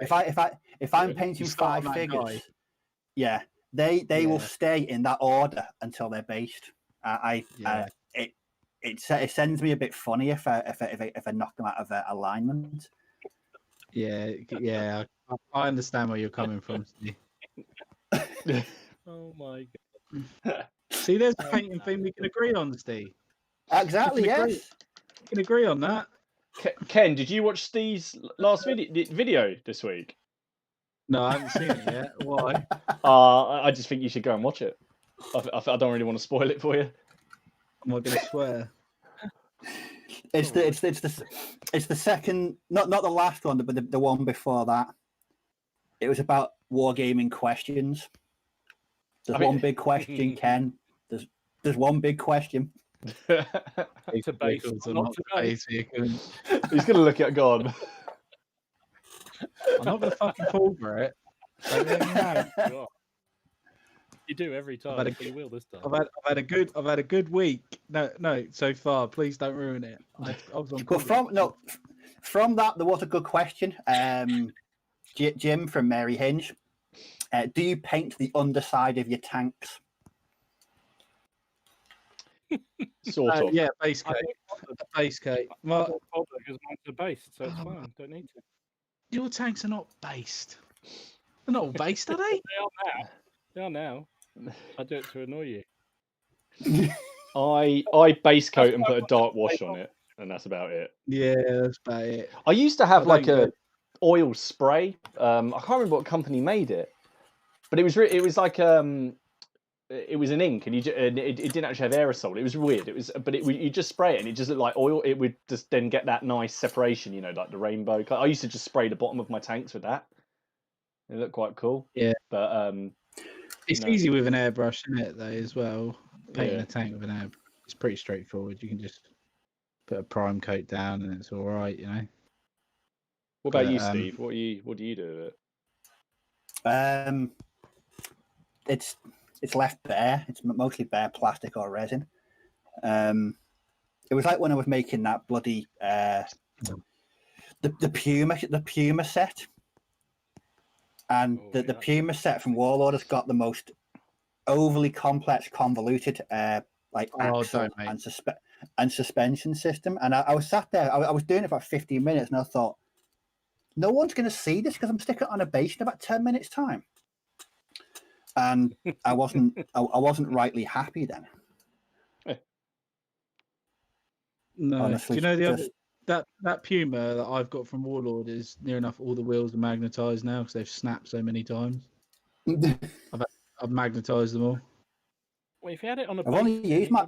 if I'm painting 5 figures, they will stay in that order until they're based. It sends me a bit funny if I knock them out of alignment. Yeah, I understand where you're coming from, Steve. Oh my god! See, there's a painting thing we can agree on, Steve. Exactly. Yes, we can agree on that. Ken, did you watch Steve's last video this week? No, I haven't seen it yet. Why? I just think you should go and watch it. I don't really want to spoil it for you. I'm not going to swear. It's the second, not the last one, but the one before that. It was about wargaming questions. There's one big question, Ken. There's one big question. It's a base. Not to base. He's going to look at God. I'm not going to fucking fall for it. No. You do every time. You will this time. I've had a good week. No, so far. Please don't ruin it. I was on from that there was a good question. Jim from Mary Hinge. Do you paint the underside of your tanks? Sort of. Yeah, base coat. Base coat. Well, because mine's a base, so it's fine. Don't need to. Your tanks are not based. They're not all based, are they? They are now. I do it to annoy you. I base coat and put a dark wash on it, and that's about it. Yeah, that's about it. I used to have I like don't a oil spray. I can't remember what company made it, but it was like it was an ink, and it didn't actually have aerosol. It was weird. It was, but you just spray it, and it just looked like oil. It would just then get that nice separation, like the rainbow. I used to just spray the bottom of my tanks with that. It looked quite cool. Yeah, but it's no. easy with an airbrush, isn't it? Though as well, painting Yeah. a tank with an airbrush, it's pretty straightforward. You can just put a prime coat down, and it's all right, What about But, you, Steve? What do you do with it? It's left bare. It's mostly bare plastic or resin. It was like when I was making that bloody the Puma set, and the Puma set from Warlord has got the most overly complex, convoluted like axle and suspension system. And I was sat there. I was doing it for 15 minutes, and I thought, no one's going to see this because I'm sticking it on a base in about 10 minutes time. And I wasn't rightly happy then. No, honestly, do you know that Puma that I've got from Warlord is near enough all the wheels are magnetized now because they've snapped so many times. I've magnetized them all. Well, if you had it on a I've only used my.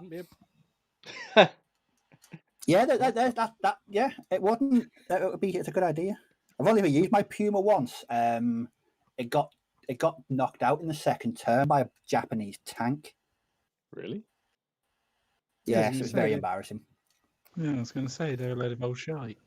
Yeah, that. Yeah, it wouldn't. It's a good idea. I've only ever used my Puma once. It got knocked out in the second turn by a Japanese tank. Really? Yes, it was very embarrassing. Yeah, I was going to say they're a load of old shite.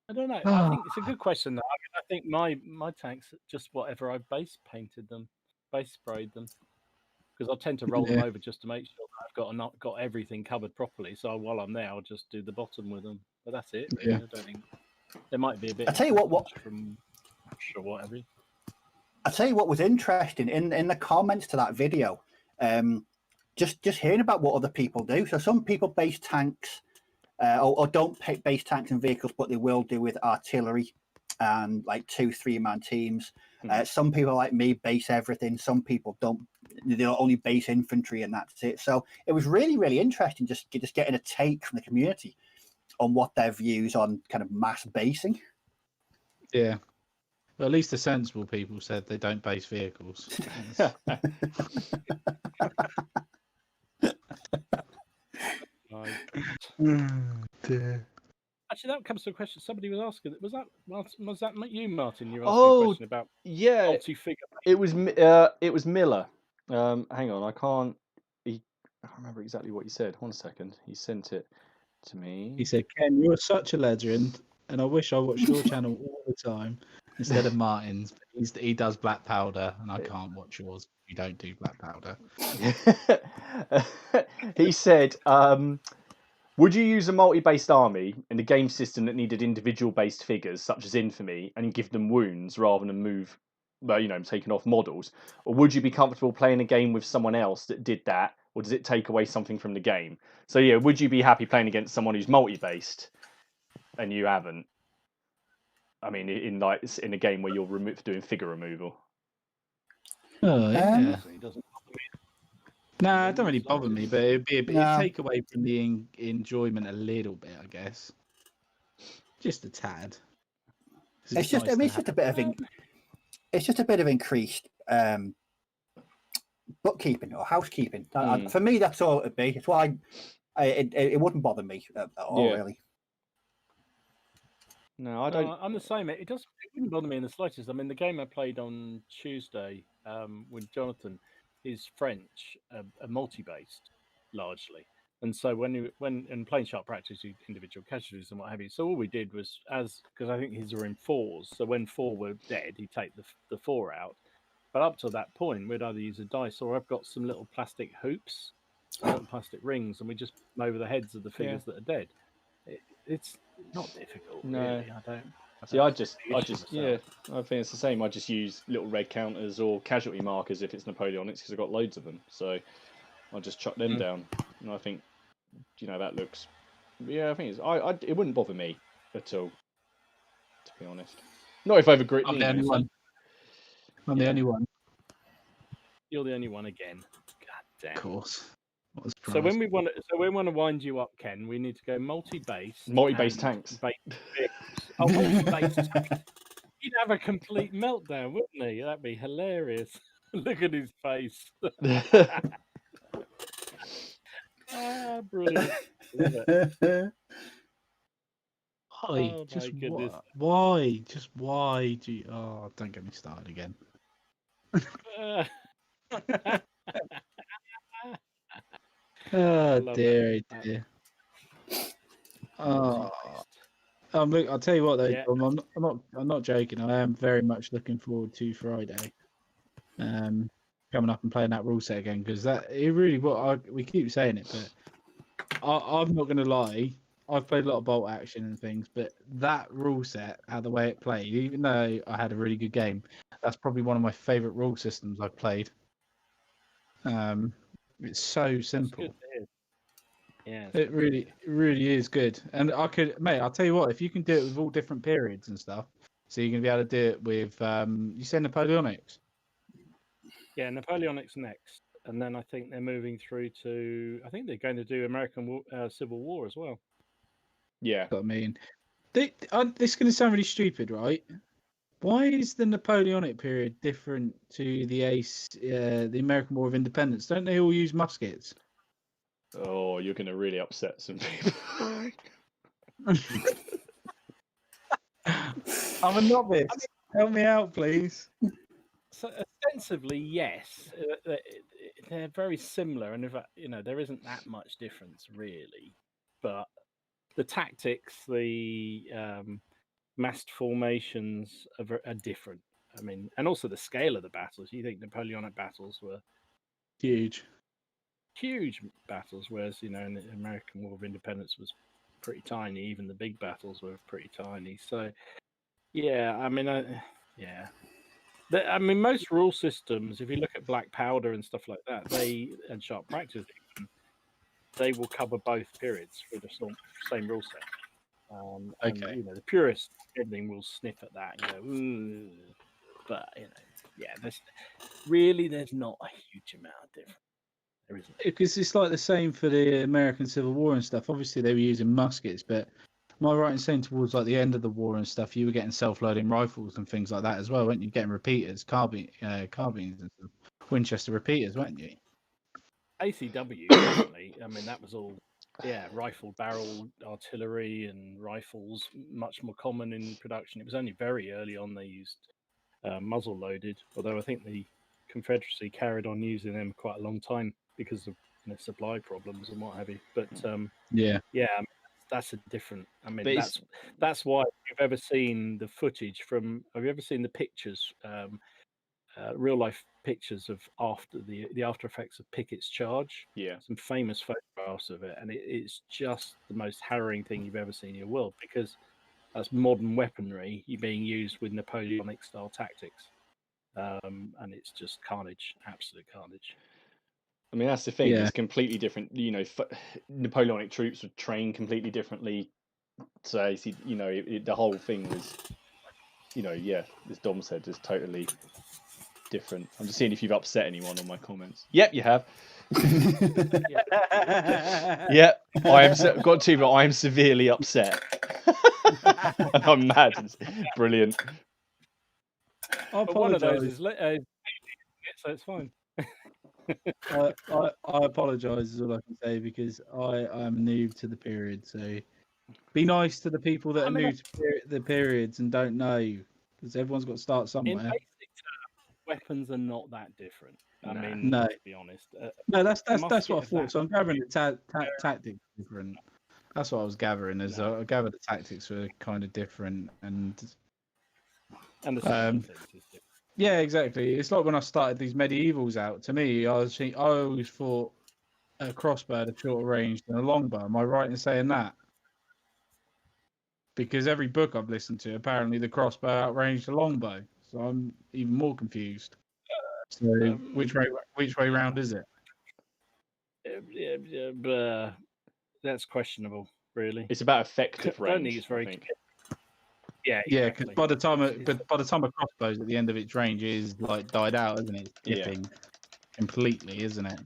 I don't know. I think it's a good question. Though. I think my tanks just whatever I base painted them, base sprayed them, because I tend to roll them over just to make sure that I've got everything covered properly. So while I'm there, I'll just do the bottom with them. But that's it. Really. Yeah. I don't think there might be a bit. I tell you what from or whatever. I tell you what was interesting in the comments to that video. Just hearing about what other people do. So some people base tanks. Or don't base tanks and vehicles, but they will do with artillery and like 2-3 man teams. Some people like me base everything. Some people don't. They'll only base infantry and that's it. So it was really, really interesting just getting a take from the community on what their views on kind of mass basing. Yeah. Well, at least the sensible people said they don't base vehicles. Dear. Actually, that comes to a question. Somebody was asking. Was that you, Martin? You were asking a question about multi-figure. It was Miller. Hang on, I can't remember exactly what he said. 1 second. He sent it to me. He said, "Ken, you're such a legend, and I wish I watched your channel all the time instead of Martin's. He does black powder, and I can't watch yours. You don't do black powder." He said, would you use a multi-based army in a game system that needed individual-based figures, such as Infamy, and give them wounds rather than move, taking off models? Or would you be comfortable playing a game with someone else that did that, or does it take away something from the game? So yeah, would you be happy playing against someone who's multi-based and you haven't? I mean, in a game where you're doing figure removal. Oh yeah. Nah, it don't really bother me, but it'd take away from the enjoyment a little bit, I guess. Just a tad. It's just a bit of increased bookkeeping or housekeeping. For me, that's all it'd be. It's why it wouldn't bother me at all, really. No, I don't. I'm the same. It wouldn't bother me in the slightest. I mean, the game I played on Tuesday with Jonathan is French, a multi-based largely, and so when in playing sharp practice, you individual casualties and what have you. So all we did was because I think his are in 4s. So when 4 were dead, he'd take the 4 out. But up to that point, we'd either use a dice or I've got some little plastic hoops, little plastic rings, and we just over the heads of the figures that are dead. It's not difficult. No, really. I think it's the same. I just use little red counters or casualty markers if it's Napoleonics because I've got loads of them. So I'll just chuck them down, and I think that looks. Yeah, I think it wouldn't bother me at all, to be honest. Not if over grit. I'm the only one. I'm the only one. You're the only one again. God damn. Of course. What a So when surprise. we want to wind you up, Ken, we need to go multi-base. Multi-base and tanks. base vehicles. Oh, multi-base tanks. He'd have a complete meltdown, wouldn't he? That'd be hilarious. Look at his face. Brilliant. Love it. Why? Oh, Just my goodness. why? Just why do you... Oh, don't get me started again. Oh, love dear, that. dear. Oh, Multi-based. look, I'll tell you what, though, Yeah. Tom, I'm not joking. I am very much looking forward to Friday. Coming up and playing that rule set again, because it really, we keep saying it, but I'm not going to lie. I've played a lot of bolt action and things, but that rule set, how the way it played, even though I had a really good game, that's probably one of my favourite rule systems I've played. It's so simple. That's good to hear. Yeah, It really is good. And I'll tell you what, if you can do it with all different periods and stuff, so you're going to be able to do it with, you said Napoleonics? Yeah, Napoleonic's next. And then I think they're moving through to, I think they're going to do American Civil War as well. Yeah. I mean, this is going to sound really stupid, right? Why is the Napoleonic period different to the American War of Independence? Don't they all use muskets? Oh, you're going to really upset some people. I'm a novice. Help me out, please. So ostensibly, yes, they're very similar, and there isn't that much difference really. But the tactics, the massed formations are different. I mean, and also the scale of the battles. You think Napoleonic battles were Huge battles, whereas in the American War of Independence was pretty tiny. Even the big battles were pretty tiny. So, yeah, I mean, most rule systems, if you look at Black Powder and stuff like that, and Sharp Practice, they will cover both periods with the same rule set. Okay. And, the purists, everything will sniff at that and go, ooh. But there's not a huge amount of difference. There isn't. Because it's like the same for the American Civil War and stuff. Obviously, they were using muskets, but am I right in saying towards like the end of the war and stuff, you were getting self-loading rifles and things like that as well, weren't you? Getting repeaters, carbines and stuff. Winchester repeaters, weren't you? ACW, definitely. I mean, that was all, rifle barrel artillery and rifles, much more common in production. It was only very early on they used muzzle loaded, although I think the Confederacy carried on using them quite a long time because of supply problems and what have you. But that's a different. I mean, that's why if you've ever seen the footage from. Have you ever seen the pictures? Real life pictures of the after effects of Pickett's charge. Yeah, some famous photographs of it, and it's just the most harrowing thing you've ever seen in your world, because that's modern weaponry being used with Napoleonic style tactics, and it's just carnage, absolute carnage. I mean, that's the thing. It's completely different. Napoleonic troops would train completely differently. So the whole thing was, as Dom said, just totally different. I'm just seeing if you've upset anyone on my comments. Yep, you have. Yep, I am. Got to, but I am severely upset. And I'm mad. It's brilliant. I But one of those apologise. is so it's fine. I apologise is all I can say, because I am new to the period. So be nice to the people that are new to the periods and don't know, because everyone's got to start somewhere. In basic terms, weapons are not that different. I mean, no. to be honest. No, that's what I thought. So I'm gathering the tactics different. That's what I was gathering. I gathered the tactics were kind of different, and the things is different. Yeah, exactly. It's like when I started these medievals out. To me, I always thought a crossbow had a shorter range than a longbow. Am I right in saying that? Because every book I've listened to, apparently the crossbow outranged the longbow. So I'm even more confused. So which way round is it? That's questionable, really. It's about effective range. I don't think it's very. Yeah, Yeah, because exactly. by the time a crossbow's at the end of its range, it is like died out, isn't it? It's dipping completely, isn't it?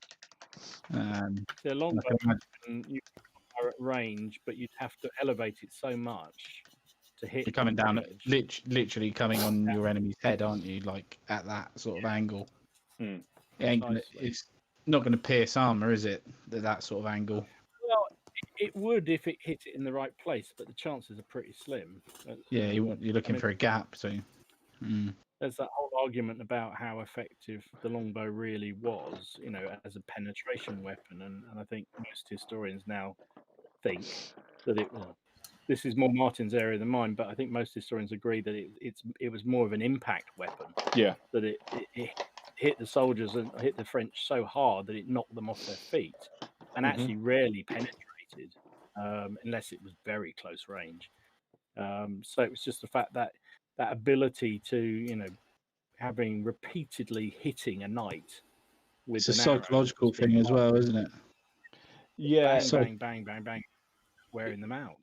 So a and I longbow, can imagine you are at range, but you'd have to elevate it so much to hit you're coming long down, range. literally coming on your enemy's head, aren't you? Like at that sort of angle. Mm. It's not going to pierce armor, is it? At that sort of angle. Well, it would if it hit it in the right place, but the chances are pretty slim. Yeah, you're looking for a gap. So there's that whole argument about how effective the longbow really was, you know, as a penetration weapon, and I think most historians now think that it was. This is more Martin's area than mine, but I think most historians agree that it was more of an impact weapon. Yeah. That it hit the soldiers and hit the French so hard that it knocked them off their feet, and actually rarely penetrated, unless it was very close range. So it was just the fact that that ability to, you know, having repeatedly hitting a knight with it's a an arrow psychological thing as well, isn't it? Yeah. bang, bang, bang, bang, bang, wearing them out.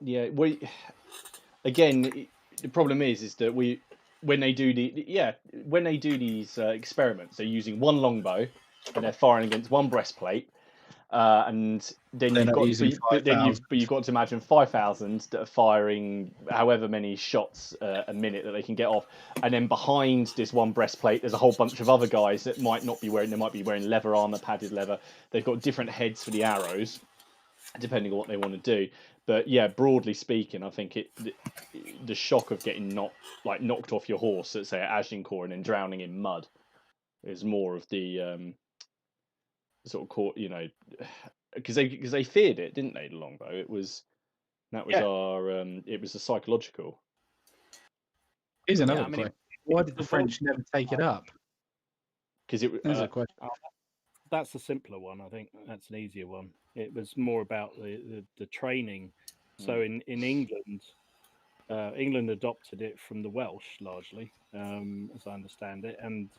Yeah. Again, the problem is that when they do these experiments, they're using one longbow and they're firing against one breastplate. And then They're not using 5,000. you've got to imagine 5,000 that are firing however many shots a minute that they can get off, and then behind this one breastplate, there's a whole bunch of other guys that might be wearing leather armor, padded leather. They've got different heads for the arrows, depending on what they want to do. But yeah, broadly speaking, I think the shock of getting knocked off your horse at say at Agincourt and then drowning in mud is more of the sort of caught, you know, because they feared it, didn't they? The longbow. It was a psychological. Here's another question: why did the French never take it up? Because it There's a question. That's a simpler one. I think that's an easier one. It was more about the training. So in England, England adopted it from the Welsh largely, as I understand it, and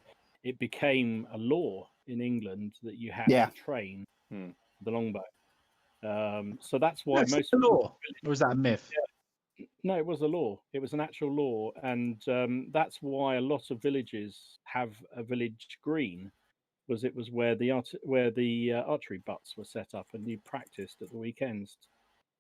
it became a law in England that you had to train the longbow. So that's why most the law. Or was that a myth? No, it was a law. It was an actual law, and that's why a lot of villages have a village green, was it was where the archery butts were set up, and you practiced at the weekends,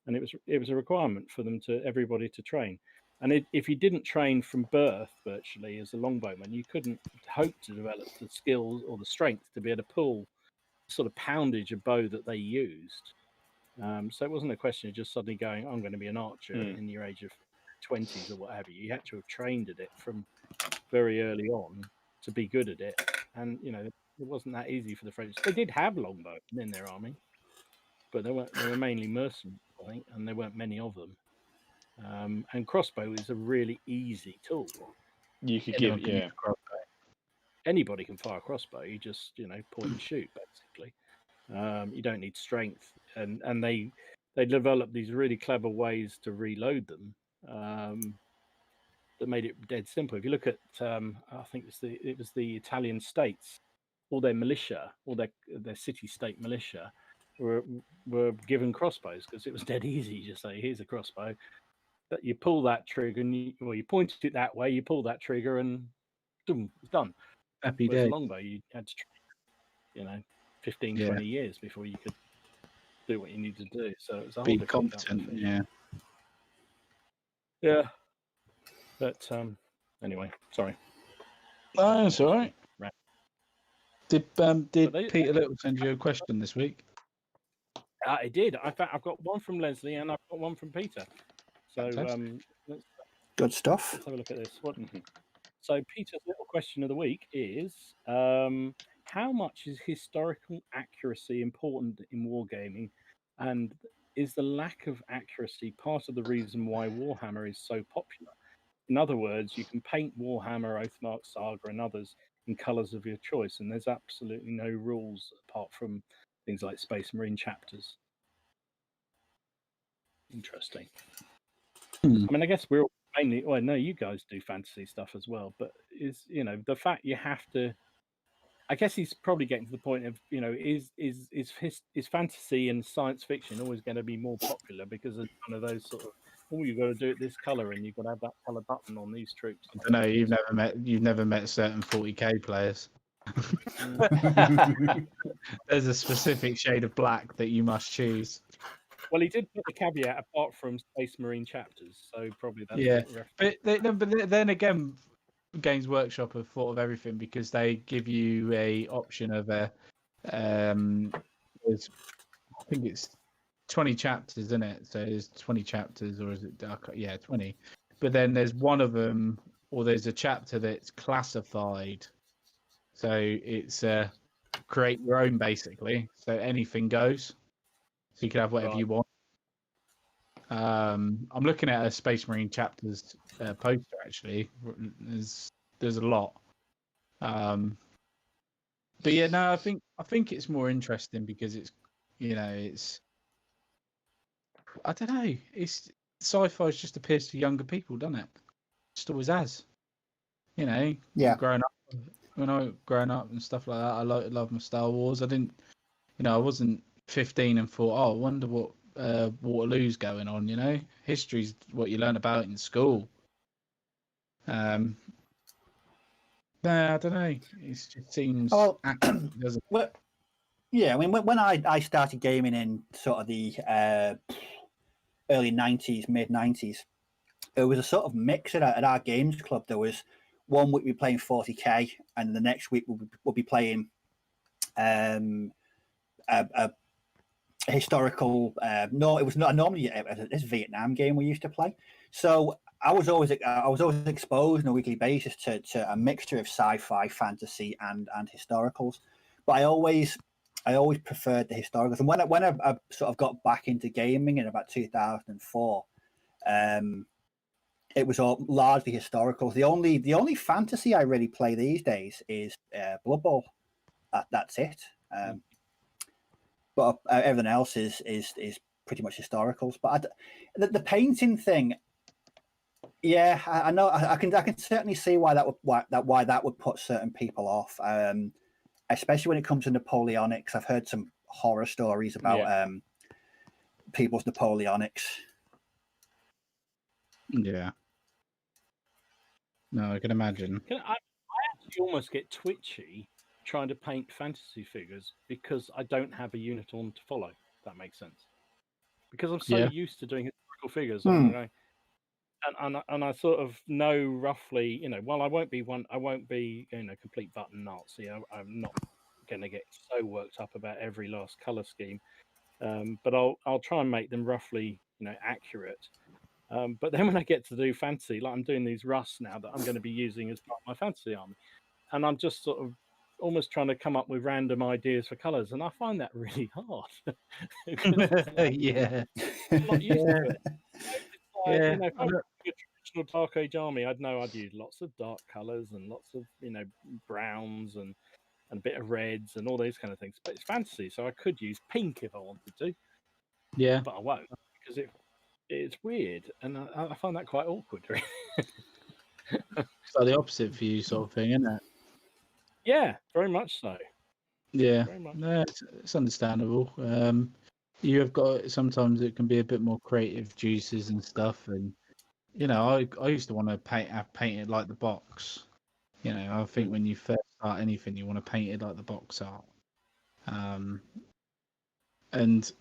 and it was a requirement for everybody to train. And if you didn't train from birth, virtually as a longbowman, you couldn't hope to develop the skills or the strength to be able to pull the sort of poundage of bow that they used. So it wasn't a question of just suddenly going, I'm going to be an archer in your age of 20s or whatever. You had to have trained at it from very early on to be good at it. And, you know, it wasn't that easy for the French. They did have longbow in their army, but they were mainly mercenaries, I think, and there weren't many of them. And crossbow is a really easy tool. You could anybody can fire a crossbow. You just, you know, point and shoot, basically. You don't need strength, and they developed these really clever ways to reload them that made it dead simple. If you look at, I think it was the Italian states, all their militia, all their city-state militia were given crossbows because it was dead easy. You just say, here's a crossbow, that you pull that trigger and you point it that way, you pull that trigger and boom, it's done. Happy Whereas day. longbow, you had to, you know, 15, 20 years before you could do what you needed to do. So it was a whole Be competent, yeah. But anyway, sorry. Oh, that's all right. Right. Did Peter Little send you a question this week? It did. I've got one from Leslie and I've got one from Peter. So good stuff. Let's have a look at this. So Peter's little question of the week is, how much is historical accuracy important in wargaming, and is the lack of accuracy part of the reason why Warhammer is so popular? In other words, you can paint Warhammer, Oathmark, Saga, and others in colours of your choice, and there's absolutely no rules apart from things like Space Marine chapters. Interesting. I mean, I guess we're all mainly, well, no, you guys do fantasy stuff as well, but is, you know, the fact you have to, I guess he's probably getting to the point of, you know, is fantasy and science fiction always going to be more popular because of one of those sort of oh, you've got to do it this color, and you've got to have that color button on these troops. I don't know. You've never met certain 40k players. There's a specific shade of black that you must choose. Well, he did put the caveat apart from Space Marine chapters, so probably that's Yeah, what but then again, Games Workshop have thought of everything because they give you a option of a there's, I think it's 20 chapters, isn't it? So there's 20 chapters, or is it? Yeah, 20. But then there's one of them, or there's a chapter that's classified. So it's create your own basically. So anything goes. So you can have whatever you want. I'm looking at a Space Marine chapters poster actually. There's a lot. But yeah, no, I think it's more interesting because it's, it's, I don't know, it's sci-fi just appeals to younger people, doesn't it? Just always has. Yeah. When I growing up and stuff like that, I love my Star Wars. I didn't, I wasn't 15 and thought, oh, I wonder what Waterloo's going on. History's what you learn about in school. No, I don't know. It just seems accurate, doesn't it? Well, yeah, I mean, when I started gaming in sort of the early 90s, mid 90s, it was a sort of mix at our games club. There was one week we'd be playing 40k, and the next week we'll be playing a historical. No, it was not normally this Vietnam game we used to play. So I was always exposed on a weekly basis to a mixture of sci-fi, fantasy, and historicals. But I always preferred the historicals. And when I sort of got back into gaming in about 2004, it was all largely historicals. The only fantasy I really play these days is Blood Bowl. That's it. But everything else is pretty much historicals. But the painting thing. Yeah, I know. I can certainly see why that would put certain people off, especially when it comes to Napoleonics. I've heard some horror stories about people's Napoleonics. Yeah. No, I can imagine. I actually almost get twitchy trying to paint fantasy figures because I don't have a uniform to follow. If that makes sense. Because I'm so used to doing historical figures, and I sort of know roughly, while I won't be complete button Nazi. I'm not going to get so worked up about every last color scheme, but I'll try and make them roughly, accurate. But then when I get to do fantasy, like I'm doing these Russ now that I'm going to be using as part of my fantasy army, and I'm just sort of almost trying to come up with random ideas for colors, and I find that really hard. Yeah. I'm not used to it. Yeah. If I were a traditional Dark Age army, I'd know I'd use lots of dark colors and lots of browns and a bit of reds and all those kind of things. But it's fantasy, so I could use pink if I wanted to. Yeah. But I won't because it's weird, and I find that quite awkward. It's like the opposite for you, sort of thing, isn't it? Yeah, very much so. Yeah. Very much. No, it's understandable. You have got sometimes it can be a bit more creative juices and stuff, and I used to want to paint it like the box. I think when you first start anything, you want to paint it like the box art. And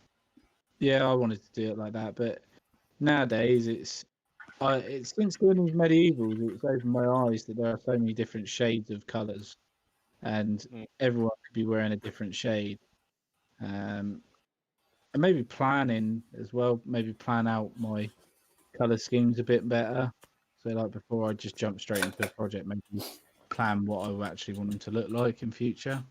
yeah, I wanted to do it like that, but nowadays it's since doing these medievals, it's opened my eyes that there are so many different shades of colours, and everyone could be wearing a different shade. And maybe planning as well, maybe plan out my colour schemes a bit better. So like before I just jump straight into a project, maybe plan what I actually want them to look like in future.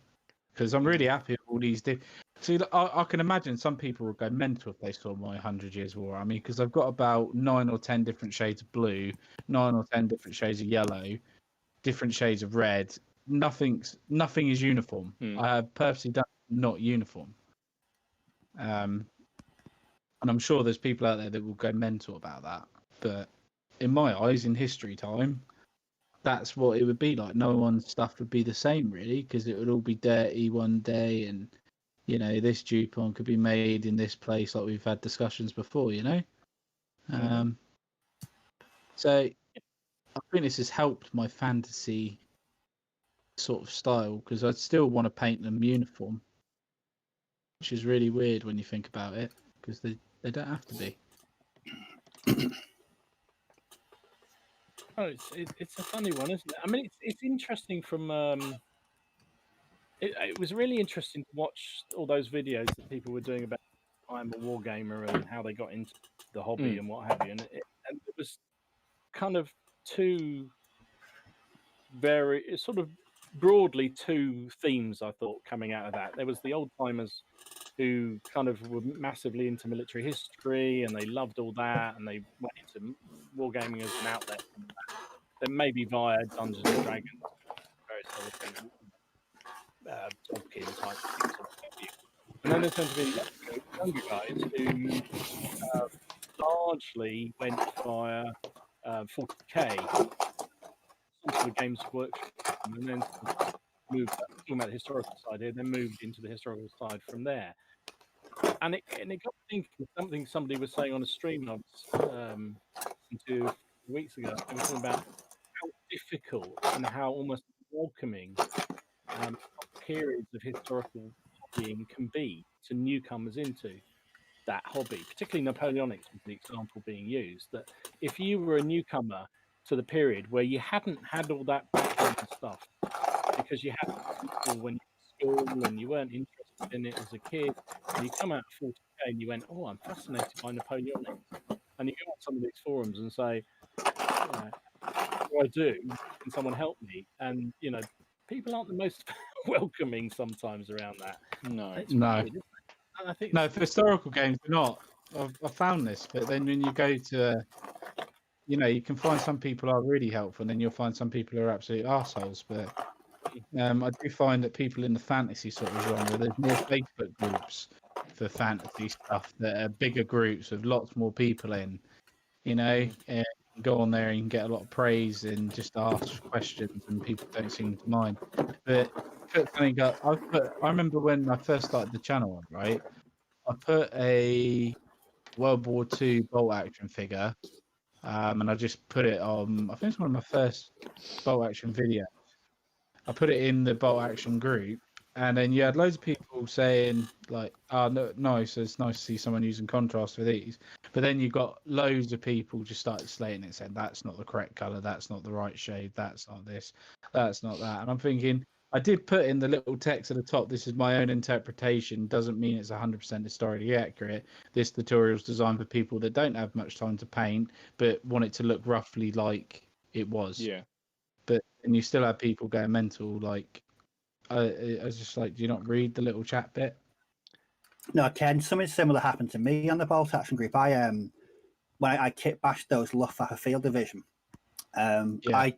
Because I'm really happy with all these different. See, I can imagine some people would go mental if they saw my 100 Years War Army, because I've got about 9 or 10 different shades of blue, 9 or 10 different shades of yellow, different shades of red. Nothing is uniform. I have purposely done not uniform. And I'm sure there's people out there that will go mental about that. But in my eyes, in history time, that's what it would be like. No one's stuff would be the same, really, because it would all be dirty one day, and this Dupont could be made in this place, like we've had discussions before. So I think this has helped my fantasy sort of style because I still want to paint them uniform, which is really weird when you think about it because they don't have to be. Oh, it's a funny one, isn't it? I mean, it's interesting from. It was really interesting to watch all those videos that people were doing about I'm a wargamer and how they got into the hobby and what have you, and it was kind of two very sort of broadly two themes I thought coming out of that. There was the old timers who kind of were massively into military history and they loved all that and they went into wargaming as an outlet. Then maybe via Dungeons and Dragons, various other things, Tolkien type things. And then there tend to be younger guys who largely went via 40k, some sort of Games Workshop, and then moved talking about the historical side here, then moved into the historical side from there. And it got me thinking something somebody was saying on a stream I was 2 weeks ago. They were talking about how difficult and how almost welcoming periods of historical hobbying can be to newcomers into that hobby, particularly Napoleonics was the example being used, that if you were a newcomer to the period where you hadn't had all that background stuff because you hadn't school when you were at school and you weren't interested in it as a kid, and you come out of 40k and you went, oh, I'm fascinated by Napoleonics, and you go on some of these forums and say, what do I do? Can someone help me? And people aren't the most welcoming sometimes around that. No, No. Weird, isn't it? And I think No, for historical games, they're not. I've found this, but then when you go to, you can find some people are really helpful, and then you'll find some people who are absolute arseholes. But I do find that people in the fantasy sort of genre, there's more Facebook groups for fantasy stuff that are bigger groups with lots more people in. And you can go on there and you can get a lot of praise and just ask questions, and people don't seem to mind. But I remember when I first started the channel, right? I put a World War II bolt action figure, and I just put it on. I think it's one of my first bolt action videos. I put it in the bolt action group, and then you had loads of people saying like, "Oh, no, nice. It's nice to see someone using contrast for these." But then you got loads of people just started slating it, saying that's not the correct color, that's not the right shade, that's not this, that's not that. And I'm thinking, I did put in the little text at the top, this is my own interpretation, doesn't mean it's 100% historically accurate. This tutorial is designed for people that don't have much time to paint, but want it to look roughly like it was. yeah. And you still have people going mental, like, I was just like, do you not read the little chat bit? No, Ken, something similar happened to me on the bolt action group. When I kit bashed those Luftwaffe Field Division, I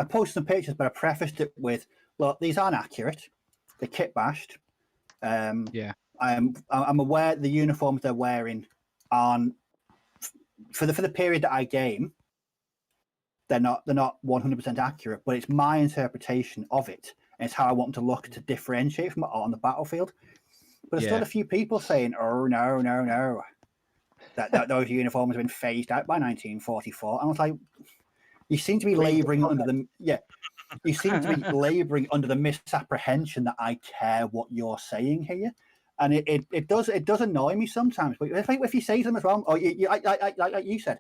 posted some pictures, but I prefaced it with, look, these aren't accurate. They're kit bashed. I'm aware the uniforms they're wearing aren't for the period that I game. They're not 100% accurate, but it's my interpretation of it, and it's how I want them to look to differentiate from it on the battlefield. But there's still a few people saying, "Oh no, that those uniforms have been phased out by 1944." And I was like, "You seem to be labouring under the You seem to be labouring under the misapprehension that I care what you're saying here." And it does annoy me sometimes. But I think if you say them as well, or like you said,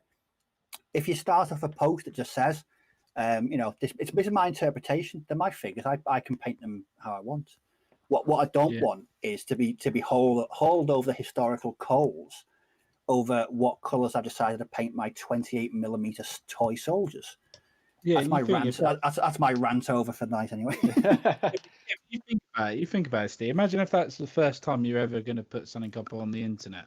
if you start off a post that just says, this is my interpretation, they're my figures. I can paint them how I want. What I don't want is to be hauled over the historical coals over what colours I've decided to paint my 28mm toy soldiers. Yeah, that's my rant. That's my rant over for the night anyway. You think about it, Steve. Imagine if that's the first time you're ever going to put something up on the internet.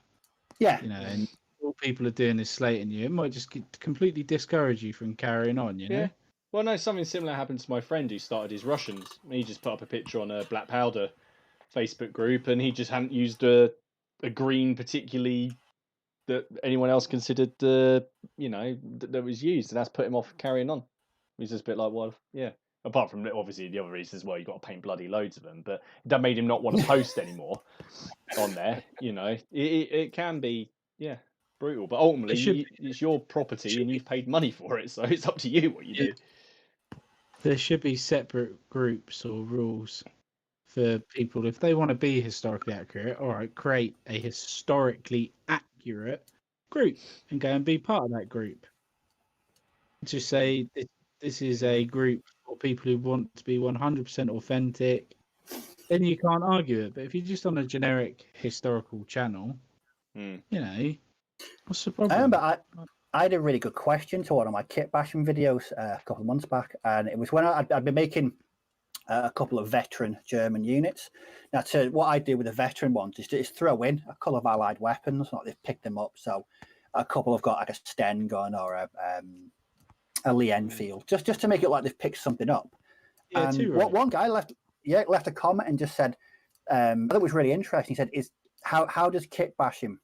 Yeah. And all people are doing is slating you. It might just completely discourage you from carrying on, you know? Well, no, something similar happened to my friend who started his Russians. He just put up a picture on a Black Powder Facebook group, and he just hadn't used a green particularly that anyone else considered, that was used, and that's put him off carrying on. He's just a bit like, well, yeah. Apart from obviously the other reasons, well, you got to paint bloody loads of them, but that made him not want to post anymore on there. It can be, brutal. But ultimately, It should it's your property, and you've paid money for it, so it's up to you what you do. There should be separate groups or rules for people if they want to be historically accurate. All right, create a historically accurate group and go and be part of that group. Just say this is a group for people who want to be 100% authentic. Then you can't argue it. But if you're just on a generic historical channel, you know, what's the problem? I remember I had a really good question to one of my kit bashing videos a couple of months back, and it was when I'd been making a couple of veteran German units. Now, what I do with the veteran ones is throw in a couple of allied weapons, like they've picked them up. So a couple have got like a Sten gun or a Lee Enfield, just to make it like they've picked something up. Yeah, and one guy left a comment and just said, I thought it was really interesting. He said, "Is how does kit bashing?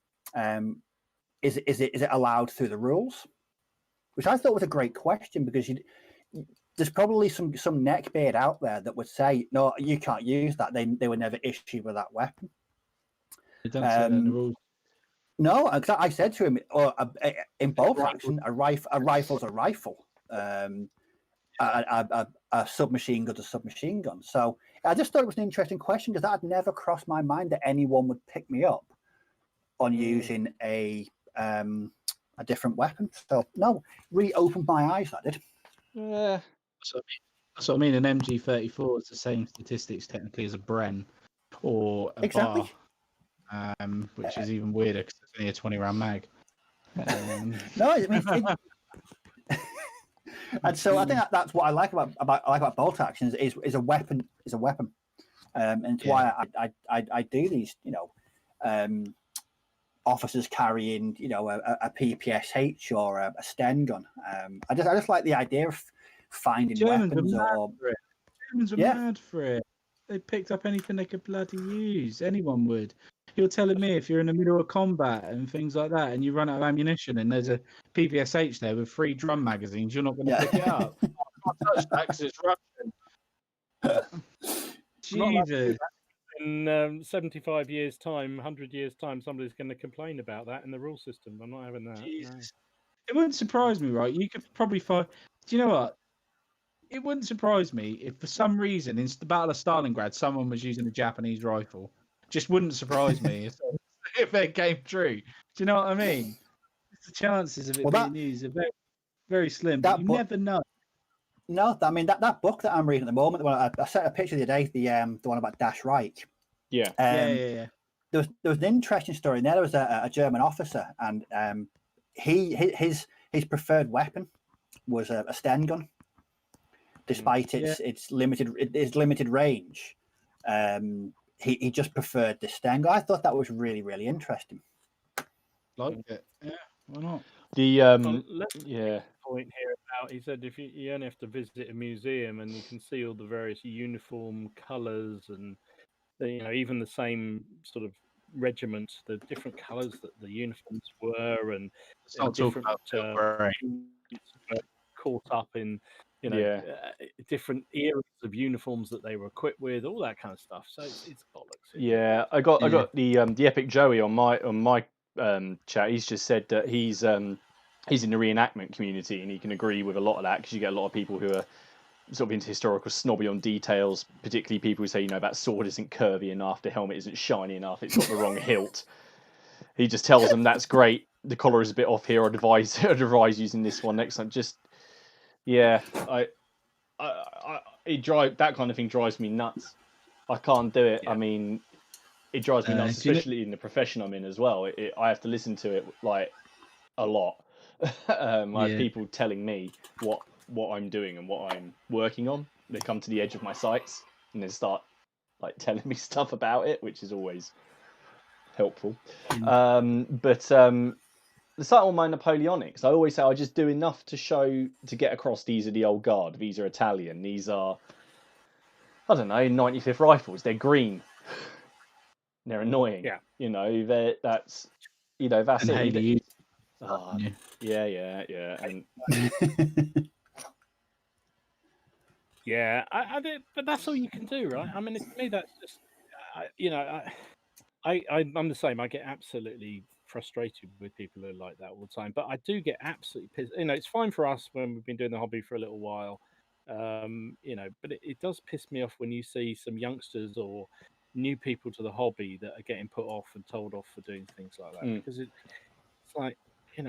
Is it allowed through the rules?" Which I thought was a great question, because there's probably some neckbeard out there that would say, "No, you can't use that. They were never issued with that weapon." It doesn't say that in the rules. No, I said to him, in bolt action, a rifle's a rifle. A submachine gun's a submachine gun. So I just thought it was an interesting question, because that had never crossed my mind that anyone would pick me up on using a different weapon. So no, really opened my eyes, that did. Yeah. That's what I mean. An MG34 is the same statistics technically as a Bren or a Exactly. Bar, which is even weirder because it's only a 20-round mag. No, I mean, and so I think that's what I like about bolt actions is a weapon is a weapon, and it's why I do these, officers carrying, a PPSH or a Sten gun. I just like the idea of finding weapons Germans were mad for it. They picked up anything they could bloody use. Anyone would. You're telling me if you're in the middle of combat and things like that, and you run out of ammunition, and there's a PPSH there with 3 drum magazines, you're not going to pick it up. I can't touch that because it's Russian. Jesus. In 75 years' time, 100 years' time, somebody's going to complain about that in the rule system. I'm not having that. Jesus. No. It wouldn't surprise me, right? You could probably find. Do you know what? It wouldn't surprise me if, for some reason, in the Battle of Stalingrad, someone was using a Japanese rifle. Just wouldn't surprise me if that came true. Do you know what I mean? The chances of it being used are very, very slim. But you never know. No, I mean that book that I'm reading at the moment. Well, I sent a picture the other day. The one about Dash Reich. Yeah. There was an interesting story in there. There was a German officer, and his preferred weapon was a Sten gun, despite its limited range. He just preferred the Sten gun. I thought that was really, really interesting. Like it, yeah. Why not? The point here about, he said, if you only have to visit a museum and you can see all the various uniform colours and even the same sort of regiments, the different colours that the uniforms were, and different caught up in different eras of uniforms that they were equipped with, all that kind of stuff. So it's bollocks. Yeah, I got the Epic Joey on my chat. He's just said that he's in the reenactment community, and he can agree with a lot of that, because you get a lot of people who are sort of into historical snobby on details, particularly people who say, that sword isn't curvy enough, the helmet isn't shiny enough, it's got the wrong hilt. He just tells them that's great, the collar is a bit off here, I'd advise using this one next time. Just that kind of thing drives me nuts. I can't do it. I mean, it drives me nuts, especially in the profession I'm in as well. I have to listen to it like a lot. I have people telling me what I'm doing and what I'm working on. They come to the edge of my sights and then start like telling me stuff about it, which is always helpful. But the start on my Napoleonics, I always say I just do enough to get across these are the old guard, these are Italian, these are, I don't know, 95th rifles, they're green. They're annoying. Yeah. That's it. Yeah. And yeah, but that's all you can do, right? I mean, to me, that's just, I'm the same. I get absolutely frustrated with people who are like that all the time. But I do get absolutely pissed. It's fine for us when we've been doing the hobby for a little while, but it does piss me off when you see some youngsters or new people to the hobby that are getting put off and told off for doing things like that, because it's like,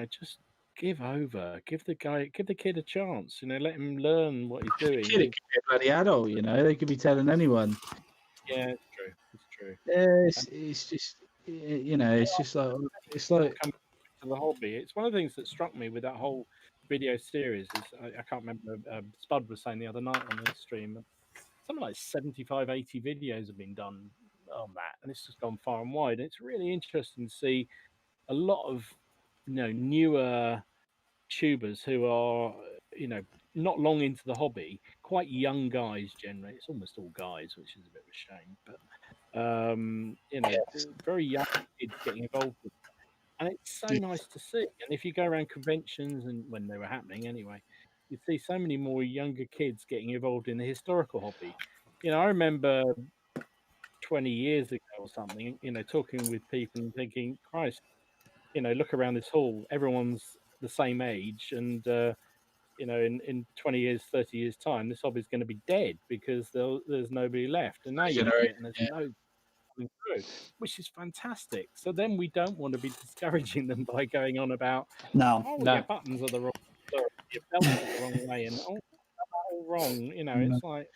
just give over, give the kid a chance, let him learn what he's doing. Kid, it could be a bloody adult, they could be telling anyone. Yeah, it's true. It's true. Yeah, it's just, it's like coming to the hobby. It's one of the things that struck me with that whole video series is I can't remember. Spud was saying the other night on the stream, something like 75, 80 videos have been done on that, and it's just gone far and wide. And it's really interesting to see a lot of newer tubers who are not long into the hobby, quite young guys generally. It's almost all guys, which is a bit of a shame, but very young kids getting involved with it. And it's so nice to see. And if you go around conventions, and when they were happening anyway, you see so many more younger kids getting involved in the historical hobby. I remember 20 years ago or something, talking with people and thinking, Christ, look around this hall, everyone's the same age, and in 20 years, 30 years time, this hobby's going to be dead because there's nobody left. And now you look at it and there's no coming through, which is fantastic. So then we don't want to be discouraging them by going on about, your buttons are the wrong, your belts are the wrong way, and all wrong. It's like,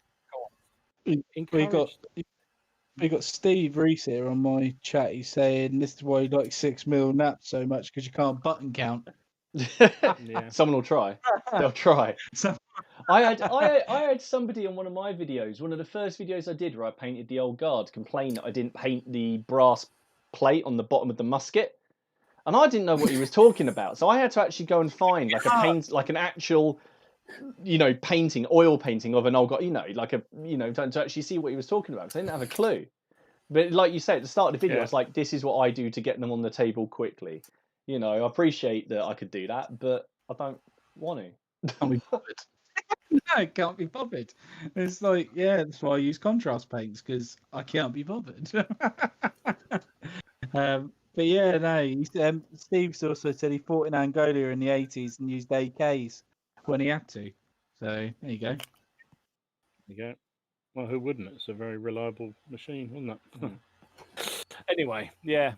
we got Steve Reese here on my chat. He's saying this is why you like 6 mil naps so much, because you can't button count. Someone will try. They'll try. I had somebody on one of my videos, one of the first videos I did, where I painted the old guard, complain that I didn't paint the brass plate on the bottom of the musket, and I didn't know what he was talking about. So I had to actually go and find like an actual, painting, oil painting of an old guard, to actually see what he was talking about, because I didn't have a clue. But like you say at the start of the video, I was like, this is what I do to get them on the table quickly. I appreciate that I could do that, but I don't want to. Can't be bothered. No, can't be bothered. It's like, that's why I use contrast paints, because I can't be bothered. But Steve's also said he fought in Angola in the 80s and used AKs when he had to. So there you go. There you go. Well, who wouldn't? It's a very reliable machine, wasn't it? Anyway,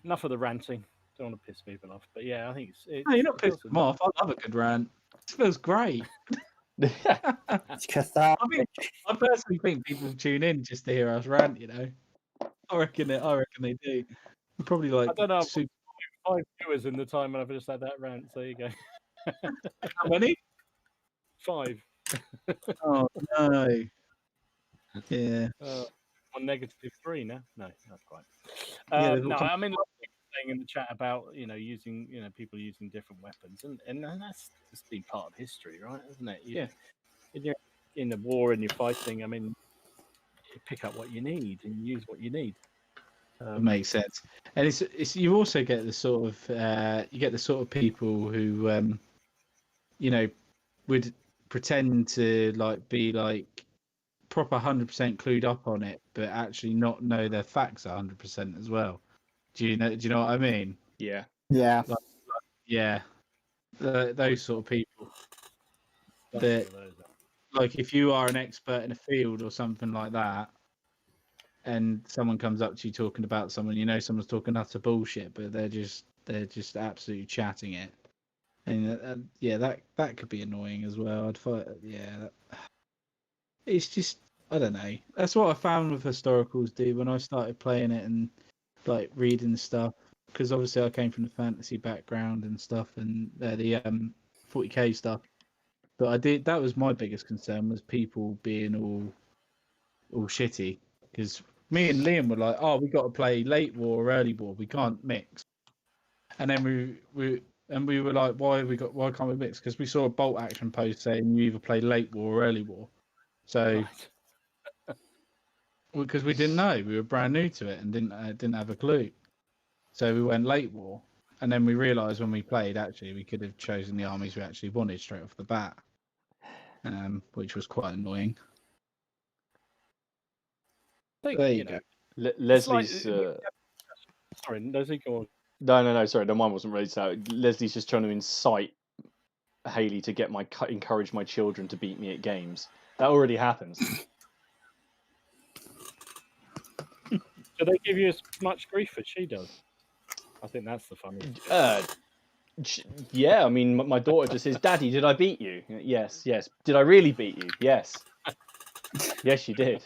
enough of the ranting. Don't want to piss people off, but I think it's no, you're not pissing them off. I love a good rant. It feels great. It's cathartic. I personally think people tune in just to hear us rant. I reckon they do. Probably like, I don't know. 5 viewers in the time when I've just had that rant. So there you go. How many? 5. Oh no. Yeah. On -3 now. No, not quite. No, I mean, saying in the chat about using people using different weapons, and that's just been part of history, right? Isn't it? You're in the war and you're fighting. I mean, you pick up what you need and use what you need. It makes sense, and it's you also get the sort of people who would pretend to be proper 100% clued up on it, but actually not know their facts 100% as well. Do you know what I mean? Yeah. Those sort of people. That, if you are an expert in a field or something like that, and someone comes up to you talking about someone, someone's talking utter bullshit, but they're just absolutely chatting it, and that could be annoying as well. I'd find, it's just, I don't know. That's what I found with historicals, dude, when I started playing it and reading stuff, because obviously I came from the fantasy background and stuff, and the 40k stuff. But that was my biggest concern, was people being all shitty, because me and Liam were like, oh, we got to play late war or early war, we can't mix. And then we were like, why can't we mix? Because we saw a bolt action post saying you either play late war or early war. So because we didn't know, we were brand new to it and didn't have a clue. So we went late war, and then we realised when we played, actually we could have chosen the armies we actually wanted straight off the bat, which was quite annoying. I think, there you go. Leslie's. Sorry, Leslie, go on. No. Sorry, no, mine wasn't raised out. Leslie's just trying to incite Haley to get encourage my children to beat me at games. That already happens. Do they give you as much grief as she does? I think that's the funny. Yeah, I mean, my daughter just says, "Daddy, did I beat you?" Yes. Did I really beat you? Yes. Yes, you did.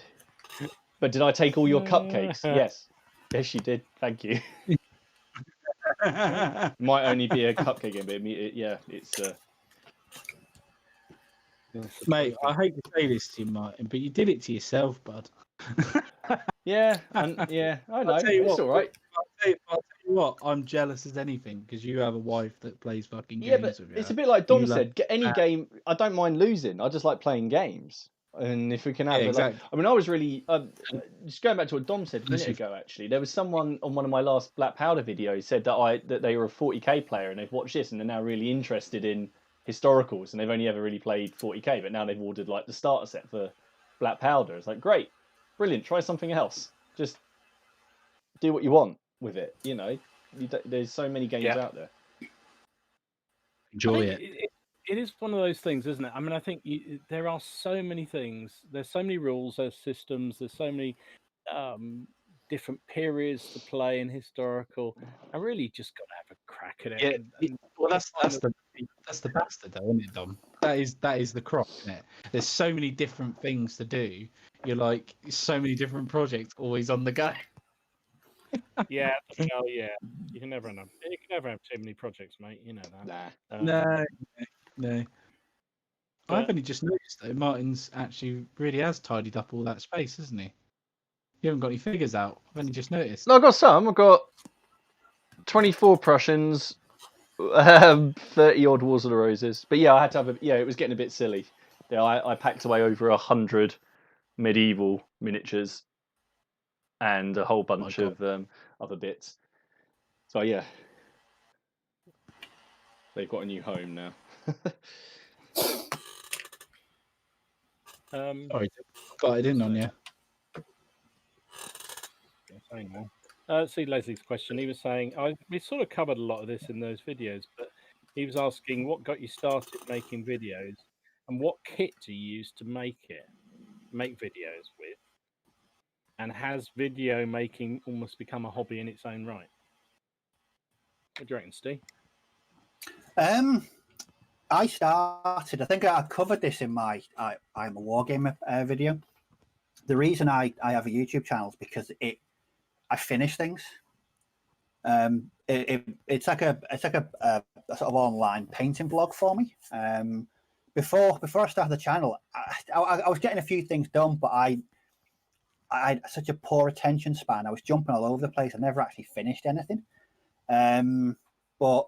But did I take all your cupcakes? Yes. Yes, you did. Thank you. Might only be a cupcake game, but yeah, it's. Mate, I hate to say this to you, Martin, but you did it to yourself, bud. Yeah, and yeah, I know. Tell you It's what, all right. I'll tell you what, I'm jealous as anything because you have a wife that plays fucking Yeah, games but with you. it's a bit like Dom You said. Get any game. I don't mind losing. I just like playing games. And if we can have exactly. I mean, I was really just going back to what Dom said a minute ago. Actually, there was someone on one of my last Black Powder videos said that they were a 40k player and they've watched this and they're now really interested in historicals and they've only ever really played 40k, but now they've ordered like the starter set for Black Powder. It's like great, brilliant. Try something else. Just do what you want with it. You know, there's so many games out there. Enjoy it. It is one of those things, isn't it? I mean, I think there are so many things. There's so many rules. There's systems. There's so many different periods to play in historical. I really just got to have a crack at it. Yeah, well, that's the bastard, though, isn't it, Dom? That is the crop, isn't it? There's so many different things to do. You're like so many different projects always on the go. Yeah, well, yeah. You can never know. You can never have too many projects, mate. You know that. Nah. No. I've only just noticed though, Martin's actually really has tidied up all that space, hasn't he? You haven't got any figures out. I've only just noticed. No, I've got some. I've got 24 Prussians, 30 odd Wars of the Roses. But yeah, I had to have it was getting a bit silly. Yeah, I packed away over 100 medieval miniatures and a whole bunch of other bits. So yeah, they've got a new home now. Sorry, got it in on you. See Leslie's question. He was saying, we sort of covered a lot of this in those videos, but he was asking what got you started making videos and what kit do you use to make videos with, and has video making almost become a hobby in its own right? What do you reckon, Steve? I started. I think I covered this in my I'm a Wargamer video. The reason I have a YouTube channel is because I finish things. It's like a sort of online painting blog for me. Before I started the channel, I was getting a few things done, but I had such a poor attention span. I was jumping all over the place. I never actually finished anything. But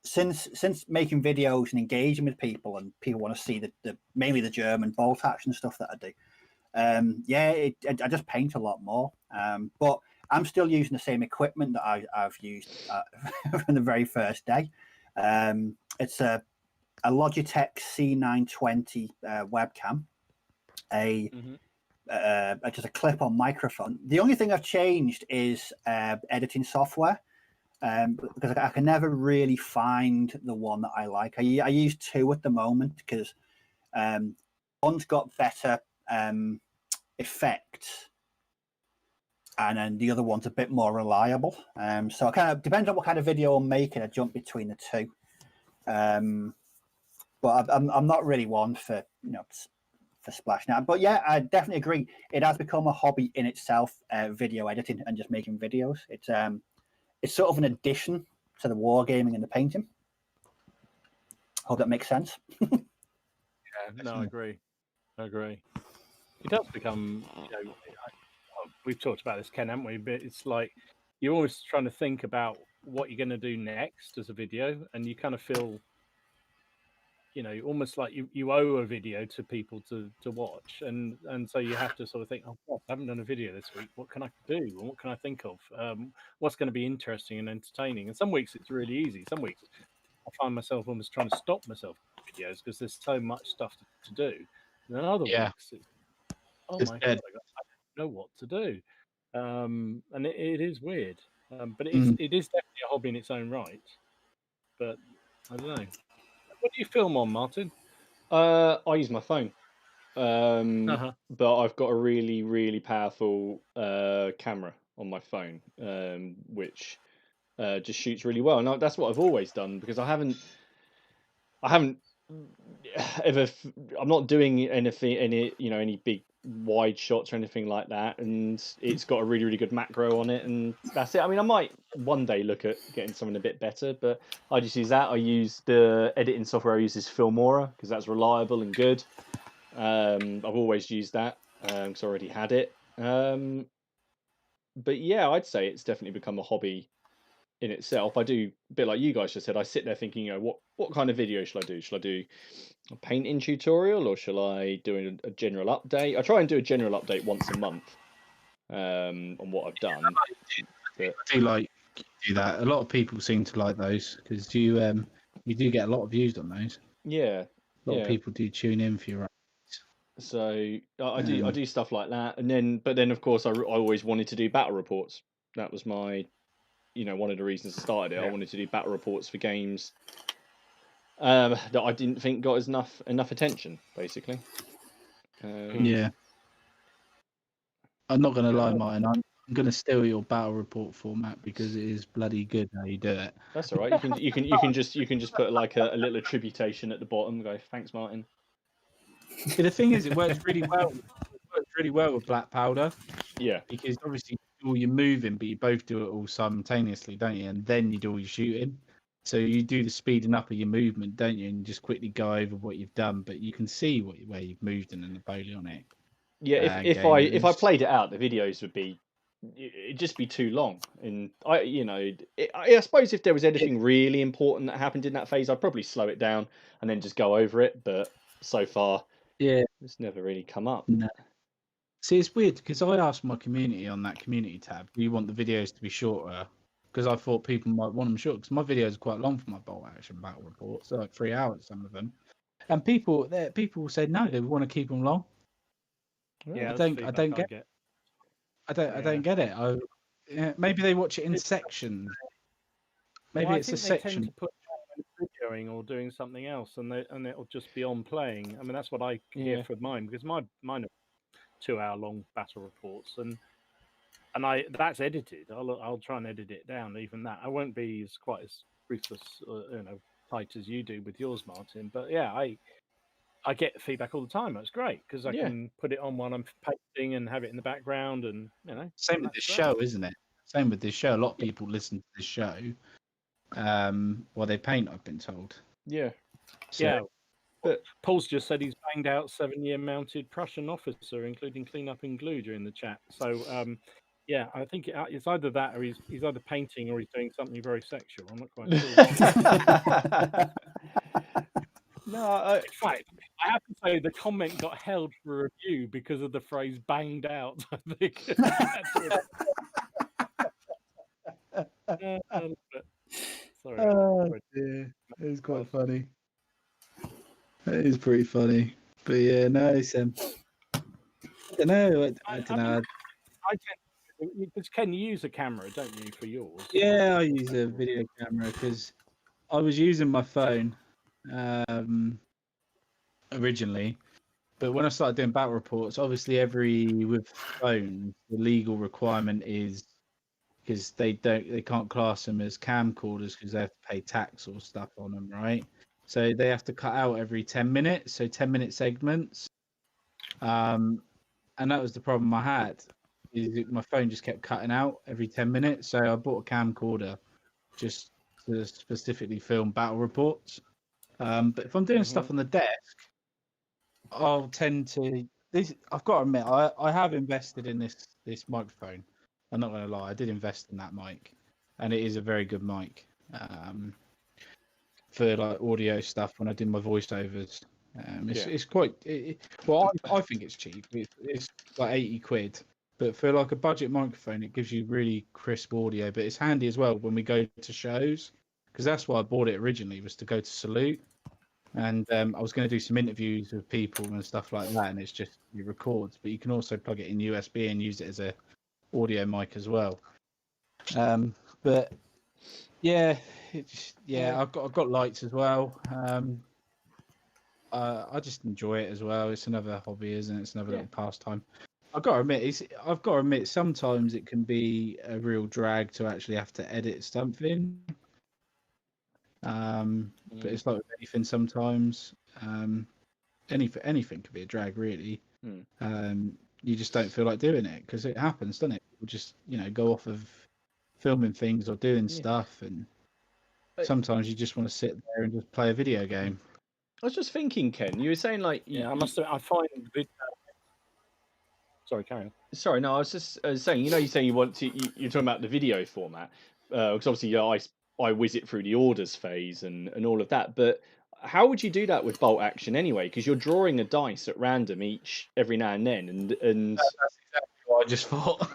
since making videos and engaging with people, and people want to see the mainly the German bolt action stuff that I do, I just paint a lot more. But I'm still using the same equipment that I've used from the very first day. It's a Logitech C920 webcam, just a clip-on microphone. The only thing I've changed is editing software, because I can never really find the one that I like. I use two at the moment because one's got better effects, and then the other one's a bit more reliable. So it kind of depends on what kind of video I'm making. I jump between the two. But I'm not really one for for splashing out. But yeah, I definitely agree. It has become a hobby in itself, video editing and just making videos. It's sort of an addition to the wargaming and the painting. Hope that makes sense. No, I agree. It does become, we've talked about this, Ken, haven't we? But it's like you're always trying to think about what you're going to do next as a video, and you kind of feel, almost like you owe a video to people to watch, and so you have to sort of think, oh, God, I haven't done a video this week. What can I do? And what can I think of? What's going to be interesting and entertaining? And some weeks it's really easy. Some weeks I find myself almost trying to stop myself videos because there's so much stuff to do. And then other weeks it's my God, I don't know what to do. And it is weird. But it is definitely a hobby in its own right. But I don't know. What do you film on, Martin? I use my phone. But I've got a really, really powerful camera on my phone, which just shoots really well. And that's what I've always done because I haven't ever. I'm not doing any big wide shots or anything like that, and it's got a really, really good macro on it, and that's it. I mean, I might one day look at getting something a bit better, but I just use that. I use the editing software I use is Filmora because that's reliable and good. I've always used that because I already had it. But yeah, I'd say it's definitely become a hobby in itself. I do a bit like you guys just said. I sit there thinking, what kind of video should I do? Should I do a painting tutorial or shall I do a general update? I try and do a general update once a month on what I've done. I do like do that. A lot of people seem to like those because you do get a lot of views on those. Yeah, a lot of people do tune in for your. So I do stuff like that, but then of course I always wanted to do battle reports. That was my, one of the reasons I started it. I wanted to do battle reports for games that I didn't think got enough attention, basically. Yeah. I'm not going to lie, Martin. I'm going to steal your battle report format because it is bloody good how you do it. That's all right. You can just put like a little attributation at the bottom. And go, thanks, Martin. Yeah, the thing is, it works really well. It works really well with black powder. Yeah. Because obviously you do all your moving, but you both do it all simultaneously, don't you? And then you do all your shooting. So you do the speeding up of your movement, don't you? And you just quickly go over what you've done, but you can see where you've moved in the Napoleonic. Yeah, if I played it out, the videos it'd just be too long. And I suppose if there was anything really important that happened in that phase, I'd probably slow it down and then just go over it. But so far, it's never really come up. No. See, it's weird because I asked my community on that community tab, do you want the videos to be shorter? Because I thought people might want them short because my videos are quite long for my bolt action battle reports, so like 3 hours, some of them. And people said no, they want to keep them long. Yeah, I don't get it. I don't get it. Maybe they watch it in sections. Maybe it's a section. They tend to put videoing or doing something else, and it'll just be on playing. I mean, that's what I hear for mine because mine are 2-hour-long battle reports, and that's edited. I'll try and edit it down. Even that, I won't be quite as ruthless, tight as you do with yours, Martin. But yeah, I get feedback all the time. That's great because I can put it on while I'm painting and have it in the background, and Same with this show, isn't it? Same with this show. A lot of people listen to this show while they paint. I've been told. Yeah. So, but Paul's just said he's banged out 7-year mounted Prussian officer, including cleanup and glue during the chat. So, I think it's either that or he's either painting or he's doing something very sexual. I'm not quite sure. No, in fact, I have to say the comment got held for review because of the phrase "banged out." I think. Sorry. Oh dear, it was quite funny. It is pretty funny, but yeah, no, it's I don't know. I don't know. Because Ken, you use a camera, don't you, for yours? Yeah, I use a video camera because I was using my phone originally, but when I started doing battle reports, obviously with phones, the legal requirement is because they can't class them as camcorders because they have to pay tax or stuff on them, right? So they have to cut out every 10 minutes, so 10-minute segments. And that was the problem I had. My phone just kept cutting out every 10 minutes, so I bought a camcorder just to specifically film battle reports. But if I'm doing stuff on the desk, I'll tend to. I've got to admit, I have invested in this microphone. I'm not going to lie, I did invest in that mic, and it is a very good mic for like audio stuff when I did my voiceovers. It's quite well. I think it's cheap. It's like 80 quid, but for like a budget microphone, it gives you really crisp audio. But it's handy as well when we go to shows, because that's why I bought it originally, was to go to Salute, and I was going to do some interviews with people and stuff like that. And it's just you records, but you can also plug it in USB and use it as a audio mic as well. But yeah, I've got lights as well. I just enjoy it as well. It's another hobby, isn't it? It's another little pastime. I've got to admit, sometimes it can be a real drag to actually have to edit something. But it's like with anything sometimes. Anything could be a drag, really. You just don't feel like doing it because it happens, doesn't it? People just go off of filming things or doing stuff, and sometimes you just want to sit there and just play a video game. I was just thinking, Ken, you were saying like I find sorry, carry on. Sorry, no, I was just saying. You're saying you want to. You're talking about the video format, because obviously, I whiz it through the orders phase and all of that. But how would you do that with bolt action anyway? Because you're drawing a dice at random every now and then, and That's exactly what I just thought.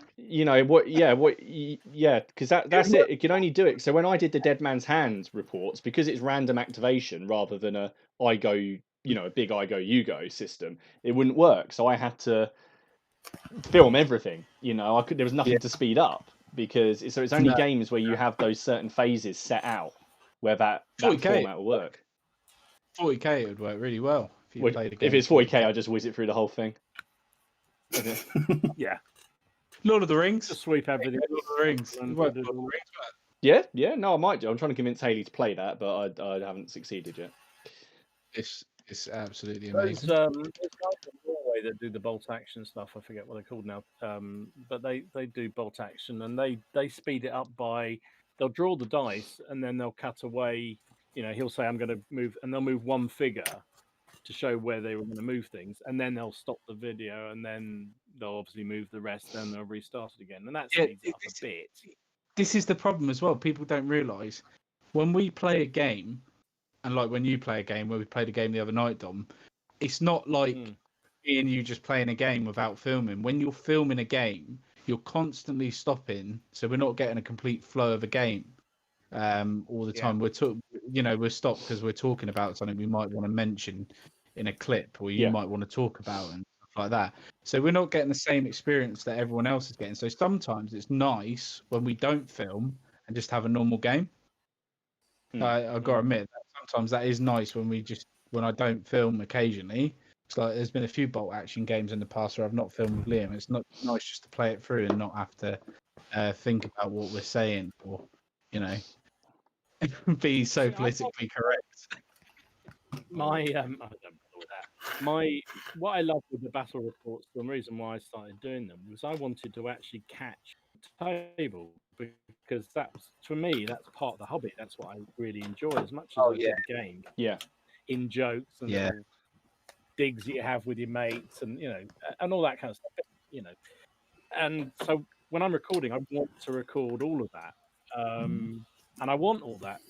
because that's it. It can only do it. So when I did the Dead Man's Hands reports, because it's random activation rather than a big I go you go system, it wouldn't work. So I had to film everything. There was nothing to speed up because it's only games where you have those certain phases set out where that format will work. 40k would work really well if you played a game. If it's 40k, I just whiz it through the whole thing. Yeah. Lord of the Rings. Just sweep everything. Lord of the Rings. Yeah, no, I might do. I'm trying to convince Haley to play that, but I haven't succeeded yet. It's absolutely amazing. There's guys in Norway that do the bolt action stuff. I forget what they're called now. But they do bolt action, and they speed it up by they'll draw the dice and then they'll cut away. He'll say I'm going to move, and they'll move one figure to show where they were going to move things, and then they'll stop the video, and then they'll obviously move the rest, then they'll restart it again, and that speeds it up a bit. This is the problem as well. People don't realise when we play a game, and like when you play a game, where we played a game the other night, Dom, it's not like me and you just playing a game without filming. When you're filming a game, you're constantly stopping, so we're not getting a complete flow of a game all the time. We're stopped because we're talking about something we might want to mention in a clip, or you might want to talk about and stuff like that. So we're not getting the same experience that everyone else is getting. So sometimes it's nice when we don't film and just have a normal game. I've got to admit that sometimes that is nice when I don't film occasionally. It's like there's been a few bolt action games in the past where I've not filmed with Liam. It's not nice just to play it through and not have to think about what we're saying or be so politically correct. I don't bother with that. What I love with the battle reports, the reason why I started doing them was I wanted to actually catch the table, because that's, for me, that's part of the hobby. That's what I really enjoy as much as I do the game. Yeah. In jokes and little digs that you have with your mates and and all that kind of stuff. And so when I'm recording, I want to record all of that. And I want all that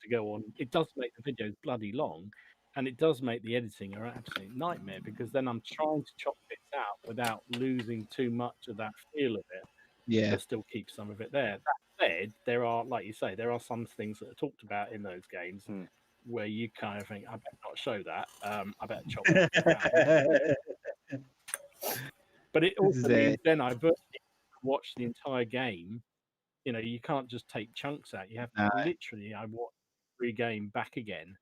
to go on. It does make the videos bloody long, and it does make the editing an absolute nightmare, because then I'm trying to chop bits out without losing too much of that feel of it. Yeah. But still keep some of it there. That said, there are, like you say, there are some things that are talked about in those games where you kind of think, I better not show that. I better chop that out. But it also means then I watch the entire game. You can't just take chunks out. You have to literally, I watch every game back again,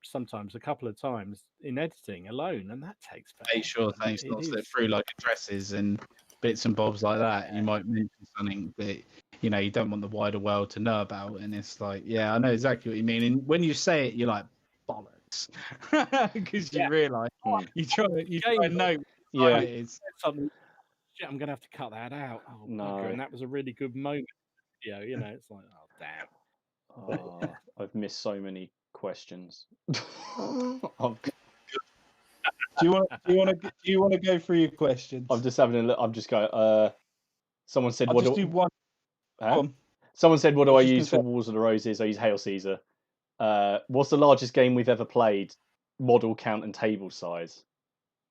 sometimes a couple of times in editing alone, and that takes make sure things not slip through like addresses and bits and bobs like that. You might mention something that you don't want the wider world to know about, and it's like, I know exactly what you mean. And when you say it, you're like, bollocks, because you realise you try and know what it is. I'm gonna have to cut that out. Oh, no. And that was a really good moment. It's like, oh damn. I've missed so many questions. Do you want to go through your questions? I'm just having a look. I'm just going. Someone said, "What do one?" Someone said, "What do I use for Wars of the Roses?" I use Hail Caesar. What's the largest game we've ever played? Model count and table size.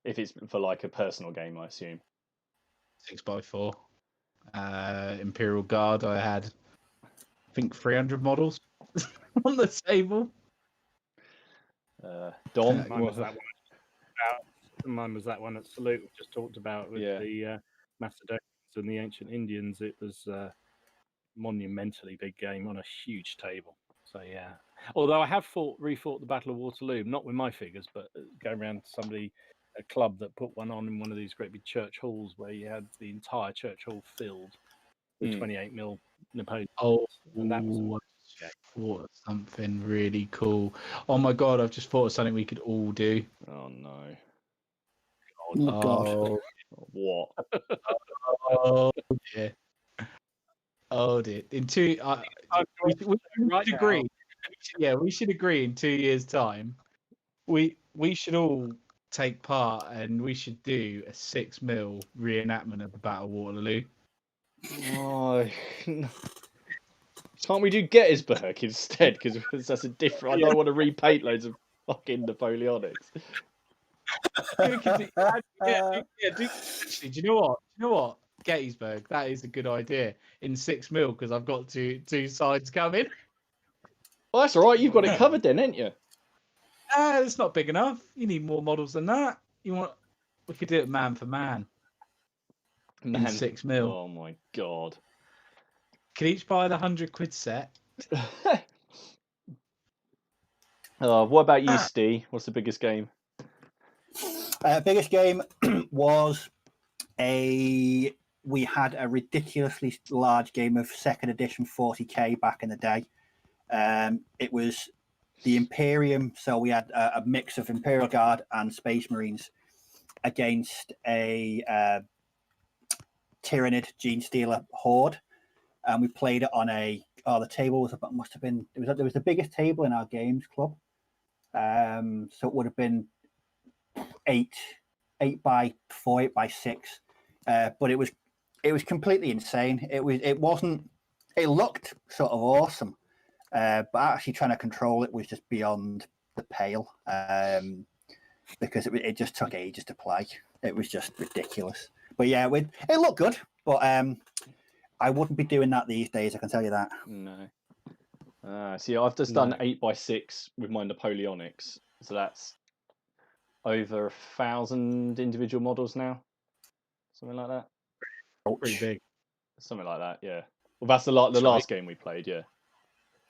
If it's for like a personal game, I assume. 6x4. Imperial Guard. I had, I think, 300 models on the table. Dom. Mine was that one at Salute we just talked about with the Macedonians and the ancient Indians. It was monumentally big game on a huge table. So yeah. Although I have refought the Battle of Waterloo, not with my figures, but going around to a club that put one on in one of these great big church halls where you had the entire church hall filled with 28mm Napoleon. Oh, and that was thought of something really cool. Oh my god, I've just thought of something we could all do. Oh no. Oh, God. Oh, What? oh dear. Oh dear. In two, we should agree. Yeah, we should agree in 2 years' time. We should all take part, and we should do a 6mm reenactment of the Battle of Waterloo. Oh, can't we do Gettysburg instead? Because that's a different. I don't want to repaint loads of fucking Napoleonics. Actually, do you know what? Do you know what? Gettysburg. That is a good idea. In 6mm, because I've got two sides coming. Well, that's all right. You've got it covered then, ain't you? It's not big enough. You need more models than that. We could do it man for man. In 6mm. Oh my god. Can each buy the £100 set? What about you, Steve? What's the biggest game? Biggest game was we had a ridiculously large game of 2nd edition 40k back in the day. It was the Imperium, so we had a mix of Imperial Guard and Space Marines against a Tyrannid Gene Stealer horde, and we played it on the table was about there was the biggest table in our games club, so it would have been 8 by 4, 8 by 6, but it was completely insane. It looked sort of awesome, but actually trying to control it was just beyond the pale, because it just took ages to play. It was just ridiculous. But yeah, it looked good, but I wouldn't be doing that these days, I can tell you that. No. See, I've just done 8 by 6 with my Napoleonics, so that's over 1,000 individual models now, something like that. Pretty big. Something like that, yeah. Well, that's the last game we played, yeah.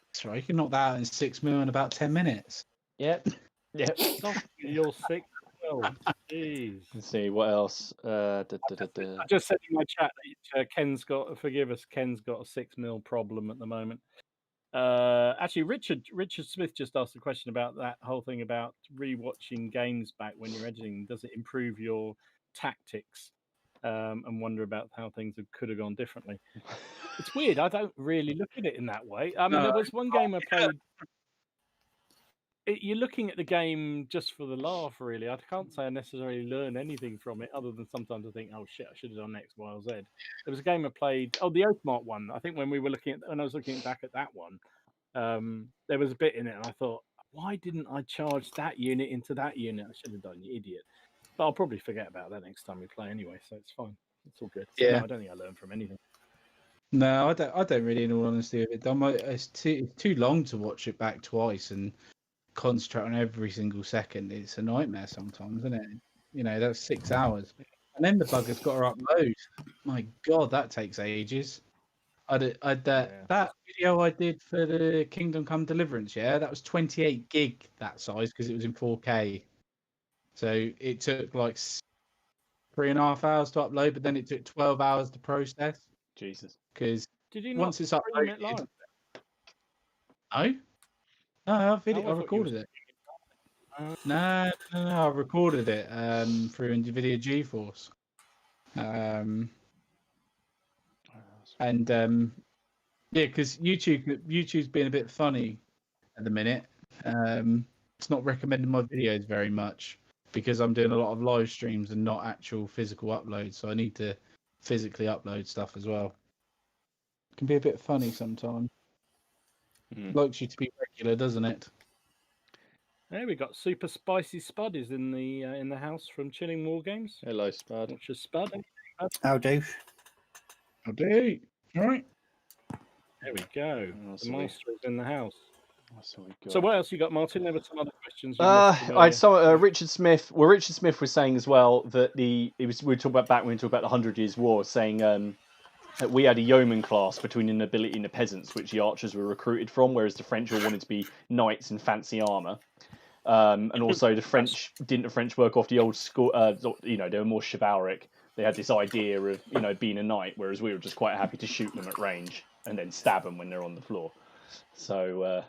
That's right. You can knock that out in 6mm in about 10 minutes. Yep. You're 6. Oh, jeez. Let's see what else. I just said in my chat that Ken's got a 6mm problem at the moment. Actually, Richard Smith just asked a question about that whole thing about rewatching games back when you're editing. Does it improve your tactics? And wonder about how things could have gone differently. It's weird. I don't really look at it in that way. I mean, there was one game I played. You're looking at the game just for the laugh, really. I can't say I necessarily learn anything from it, other than sometimes I think, "Oh shit, I should have done X, Y, or Z." There was a game I played. Oh, the Oathmark one. I think when I was looking back at that one, there was a bit in it, and I thought, why didn't I charge that unit into that unit? I should have done, you idiot. But I'll probably forget about that next time we play anyway, so it's fine. It's all good. Yeah. No, I don't think I learned from anything. No, I don't really, in all honesty, with it. It's too long to watch it back twice and concentrate on every single second. It's a nightmare sometimes, isn't it? You know, that's 6 hours. And then the bugger's got to upload. My God, that takes ages. That video I did for the Kingdom Come Deliverance, that was 28 gig that size because it was in 4K. So it took like 3.5 hours to upload, but then it took 12 hours to process. Jesus. Because Did you once it's uploaded, I recorded it. No, I recorded it through NVIDIA GeForce. Because YouTube's been a bit funny at the minute. It's not recommending my videos very much because I'm doing a lot of live streams and not actual physical uploads. So I need to physically upload stuff as well. It can be a bit funny sometimes. Likes you to be regular, doesn't it? There we got Super Spicy Spud is in the house from Chilling War Games. Hello, Spud. Watch Spud. How do? All right. There we go. The Maester is in the house. What So what else you got, Martin? There were some other questions. I saw Richard Smith. Well, Richard Smith was saying as well that we were talking about back when we talked about the 100 Years' War, saying we had a yeoman class between the nobility and the peasants, which the archers were recruited from, whereas the French all wanted to be knights in fancy armor. And also the French work off the old school. They were more chivalric. They had this idea of being a knight, whereas we were just quite happy to shoot them at range and then stab them when they're on the floor. So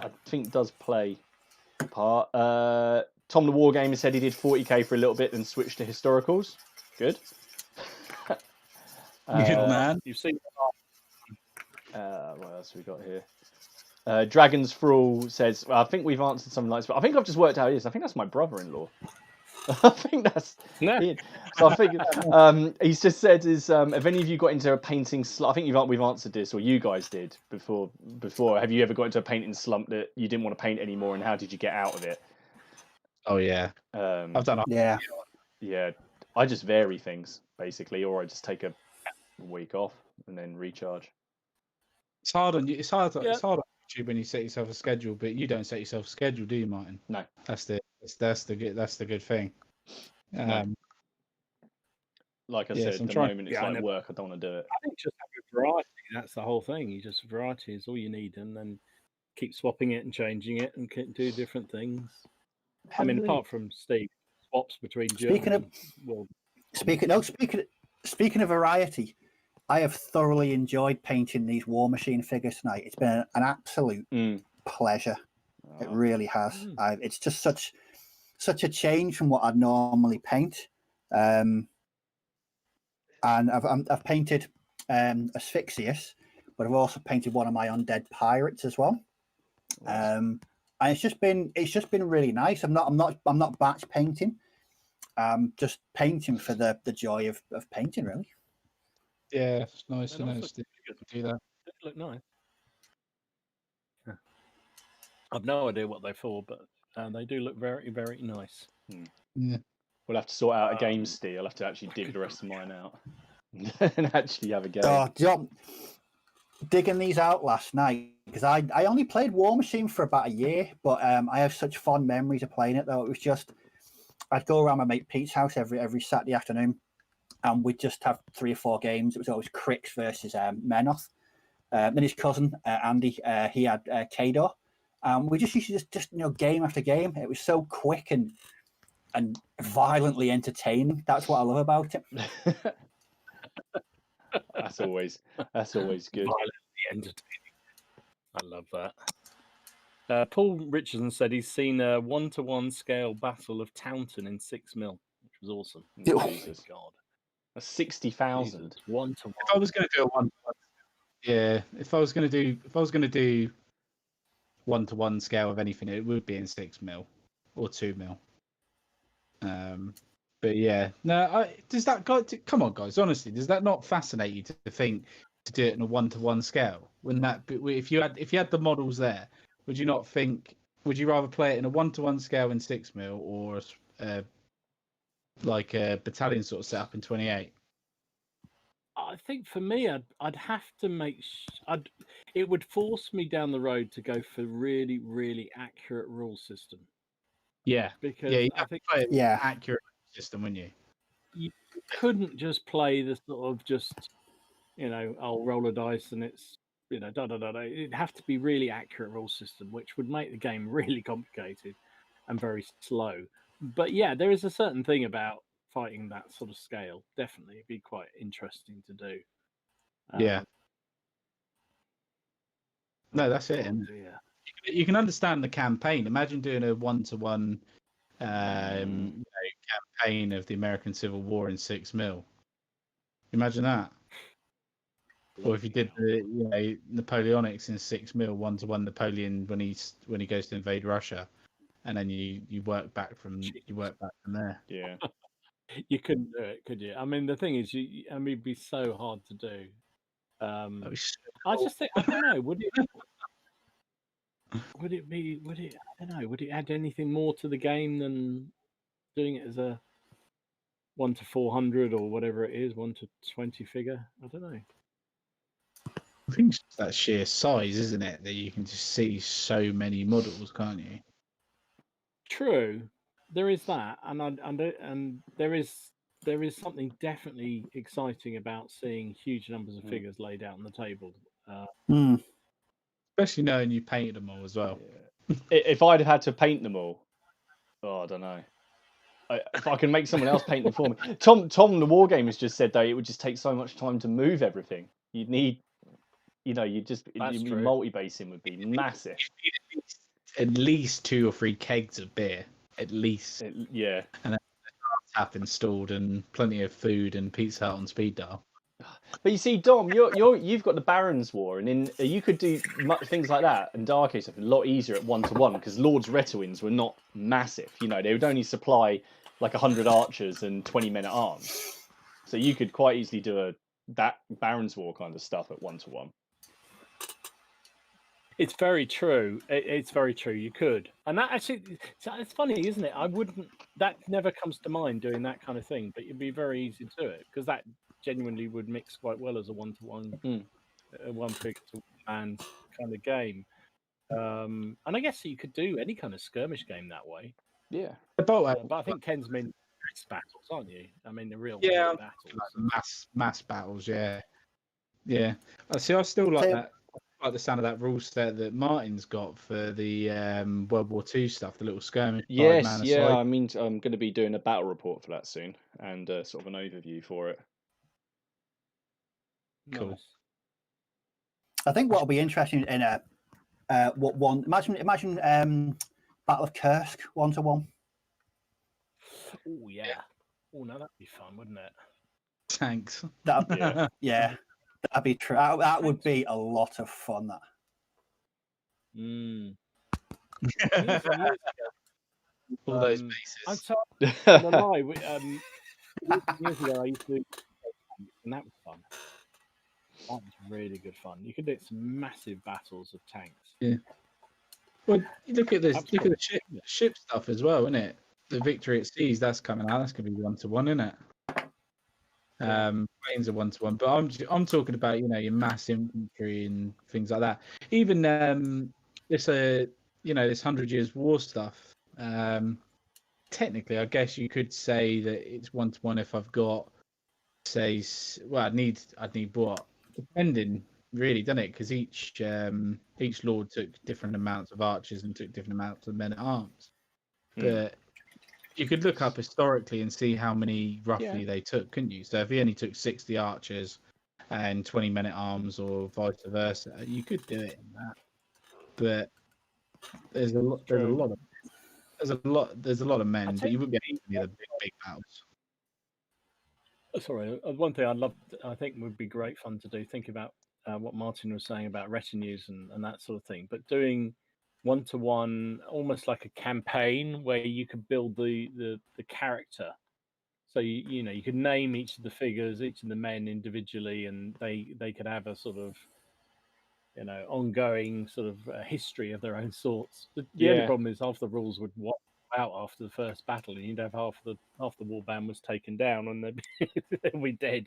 I think does play a part. Tom the Wargamer said he did 40k for a little bit and switched to historicals. Good. Good man. You've seen What else have we got here? Dragons for All says, well, I think we've answered something like this, but I think I've just worked out who it is. I think that's my brother-in-law. I think that's Ian. So I think he's just said, have any of you got into a painting slump? I think we've answered this, or you guys did before. Have you ever got into a painting slump that you didn't want to paint anymore, and how did you get out of it? Oh yeah, I've done. Yeah. Yeah, I just vary things basically, or I just take a week off and then recharge. It's hard on you. It's hard. Yeah. It's hard on YouTube when you set yourself a schedule, but you don't set yourself a schedule, do you, Martin? No. That's the good thing. No. Like I said, at the moment it's like work. I don't want to do it. I think just having variety. That's the whole thing. You just variety is all you need, and then keep swapping it and changing it, and do different things. I mean, apart from Steve swaps between. Speaking of variety, I have thoroughly enjoyed painting these War Machine figures tonight. It's been an absolute pleasure. It really has. It's just such a change from what I'd normally paint. And I've painted Asphyxius, but I've also painted one of my undead pirates as well. And it's just been really nice. I'm not batch painting. Just painting for the joy of painting, really. Yeah, it's nice to do that. They look nice. I've no idea what they're for, but they do look very, very nice. Yeah. We'll have to sort out a game, Steve. I'll have to actually dig the rest of mine out and actually have a game. Oh, John, digging these out last night because I only played War Machine for about a year, but I have such fond memories of playing it. Though it was just I'd go around my mate Pete's house every Saturday afternoon, and we'd just have 3 or 4 games. It was always Crix versus Menoth. Then his cousin Andy, he had Kador. We just used to just game after game. It was so quick and violently entertaining. That's what I love about it. That's always good. Violently entertaining. I love that. Paul Richardson said he's seen a 1-to-1 scale battle of Taunton in 6mm, which was awesome. Jesus God, that's 60,000. 1-to-1. If I was going to do a 1-to-1, if I was going to do 1-to-1 scale of anything, it would be in 6mm or 2mm. But yeah, no. Does that come on, guys? Honestly, does that not fascinate you to think to do it in a 1-to-1 scale? Wouldn't that be, if you had the models there? Would you not think? Would you rather play it in a 1-to-1 scale in 6mm or like a battalion sort of setup in 28? I think for me, I'd have to make. It would force me down the road to go for really, really accurate rule system. Yeah, because I think accurate system, wouldn't you? You couldn't just play the sort of just, I'll roll a dice and it's, It'd have to be really accurate rule system, which would make the game really complicated and very slow. But yeah, there is a certain thing about fighting that sort of scale. Definitely, it'd be quite interesting to do. Yeah. No, that's it. And you can understand the campaign. Imagine doing a 1-to-1 campaign of the American Civil War in 6mm. Imagine that. Or if you did the Napoleonics in 6mm, 1-to-1 Napoleon when he goes to invade Russia, and then you work back from there. Yeah. You couldn't do it, could you? I mean, the thing is, it'd be so hard to do. I just think, I don't know, would it add anything more to the game than doing it as a 1-to-400 or whatever it is, 1-to-20 figure? I don't know. I think it's that sheer size, isn't it? That you can just see so many models, can't you? True, there is that, and there is there is something definitely exciting about seeing huge numbers of figures laid out on the table. Especially knowing you painted them all as well. Yeah. If I'd had to paint them all, I don't know. If I can make someone else paint them for me. Tom, the Wargamers just said though it would just take so much time to move everything. You'd need, multi-basing would be massive. At least 2 or 3 kegs of beer, at least. Yeah. And a tap installed and plenty of food and Pizza Hut on speed dial. But you see, Dom, you've got the Barons War, and you could do things like that and Dark Age stuff a lot easier at 1-to-1 because Lord's Retowins were not massive. They would only supply like 100 archers and 20 men at arms, so you could quite easily do that Barons War kind of stuff at 1-to-1. It's very true. It's very true. You could, and that actually, it's funny, isn't it? That never comes to mind doing that kind of thing, but it'd be very easy to do it because that genuinely would mix quite well as a 1-to-1, one figure to man kind of game. And I guess you could do any kind of skirmish game that way. Yeah, but I think Ken's meant battles, aren't you? I mean, the real battles, like mass battles. Yeah. I see. I still like that. I like the sound of that rule set that Martin's got for the World War II stuff, the little skirmish. Yes, yeah. I mean, I'm going to be doing a battle report for that soon and sort of an overview for it. Cool. Nice. I think what'll be interesting in imagine Battle of Kursk 1-to-1. Oh yeah. Oh no, that'd be fun, wouldn't it? Tanks. Yeah. That'd be true. That would be a lot of fun. That. All those bases. I'm not lie. Years ago, I used to do, and that was fun. That was really good fun. You could do some massive battles of tanks. Yeah. Well, look at this. Look at the ship stuff as well, isn't it? The Victory at Seas, that's coming out. That's going to be 1-to-1, isn't it? Planes are 1-to-1, but I'm talking about your mass infantry and things like that. Even this 100 Years War stuff. Technically, I guess you could say that it's 1-to-1 if I've got, say, I'd need what, depending really, doesn't it? Because each lord took different amounts of archers and took different amounts of men at arms. But you could look up historically and see how many roughly they took, couldn't you? So if he only took 60 archers and 20 men at arms, or vice versa, you could do it in that. But there's a lot of men, but you wouldn't get any of the big battles. Sorry, one thing I think would be great fun to do. Think about what Martin was saying about retinues and that sort of thing, but doing 1-to-1, almost like a campaign where you could build the character. So you could name each of the figures, each of the men individually, and they could have a sort of ongoing sort of history of their own sorts. The only problem is half the rules would wipe out after the first battle, and you'd have half the warband was taken down, and they'd be dead.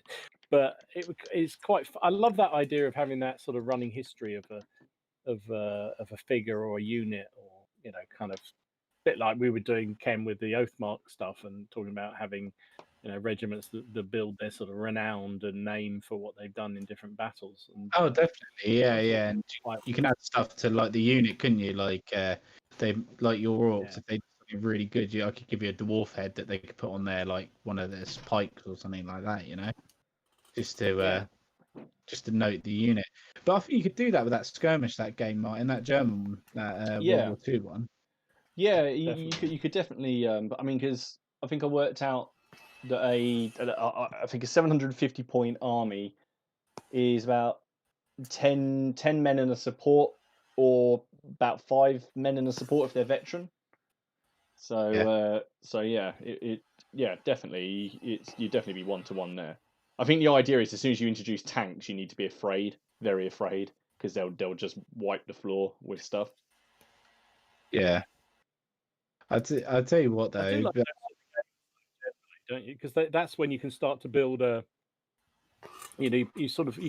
But it's quite. I love that idea of having that sort of running history of a figure or a unit, or kind of bit like we were doing, Ken, with the Oathmark stuff, and talking about having regiments that build their sort of renowned and name for what they've done in different battles. And, oh, definitely, yeah. And you can add stuff to like the unit, couldn't you? Like they like your orcs, if they do something really good, I could give you a dwarf head that they could put on there, like one of their pikes or something like that. Just to note the unit. But I think you could do that with that skirmish, that game, Martin, that German one, that World War II one. Yeah, you could definitely. But I mean, because I think I worked out that I think a 750 point army is about 10 men in a support, or about 5 men in a support if they're veteran. So definitely you'd definitely be 1-to-1 there. I think the idea is as soon as you introduce tanks, you need to be very afraid, because they'll just wipe the floor with stuff. Yeah. I'll tell you what, though. I do like that, don't you? Because that's when you can start to build you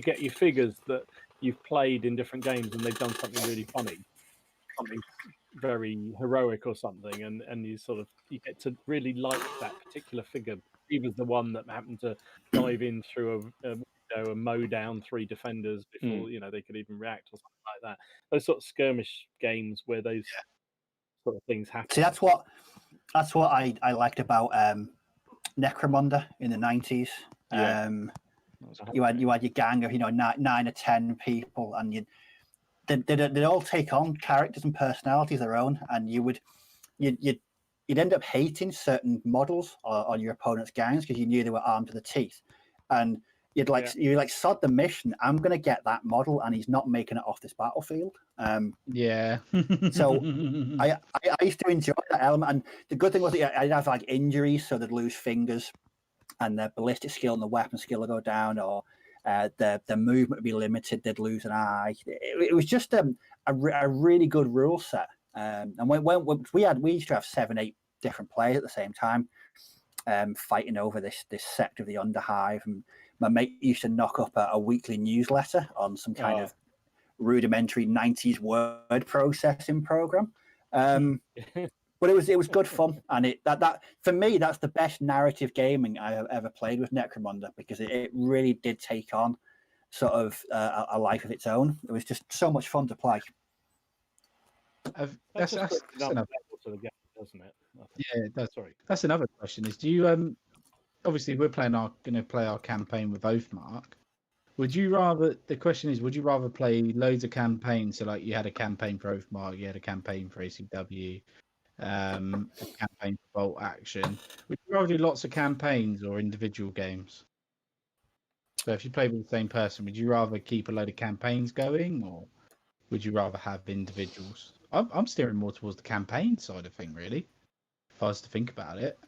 get your figures that you've played in different games, and they've done something really funny, something very heroic or something, and you get to really like that particular figure he was the one that happened to dive in through a window and mow down 3 defenders before they could even react or something like that. Those sort of skirmish games where those sort of things happen. See, that's what I liked about Necromunda in the 90s. Yeah. You had your gang of 9 or 10 people, and they'd all take on characters and personalities of their own, and you'd end up hating certain models on your opponent's gangs because you knew they were armed to the teeth, and you'd sod the mission. I'm going to get that model, and he's not making it off this battlefield. Yeah. So I used to enjoy that element, and the good thing was that I'd have like injuries, so they'd lose fingers, and their ballistic skill and the weapon skill would go down, or their movement would be limited. They'd lose an eye. It was just a really good rule set. And when we used to have 7-8 different players at the same time, fighting over this sect of the Underhive. And my mate used to knock up a weekly newsletter on some kind of rudimentary 90s word processing program. But it was good fun, and that for me, that's the best narrative gaming I have ever played with Necromunda, because it really did take on sort of a life of its own. It was just so much fun to play. That's another, to the game, doesn't it? yeah, that's Sorry. That's another question. Is do you obviously we're going to play our campaign with Oathmark. Would you rather? The question is, would you rather play loads of campaigns? So like you had a campaign for Oathmark, you had a campaign for ACW. A campaign for Bolt Action. Would you rather do lots of campaigns or individual games? So if you play with the same person, would you rather keep a load of campaigns going, or would you rather have individuals? I'm steering more towards the campaign side of thing, really. If I was to think about it,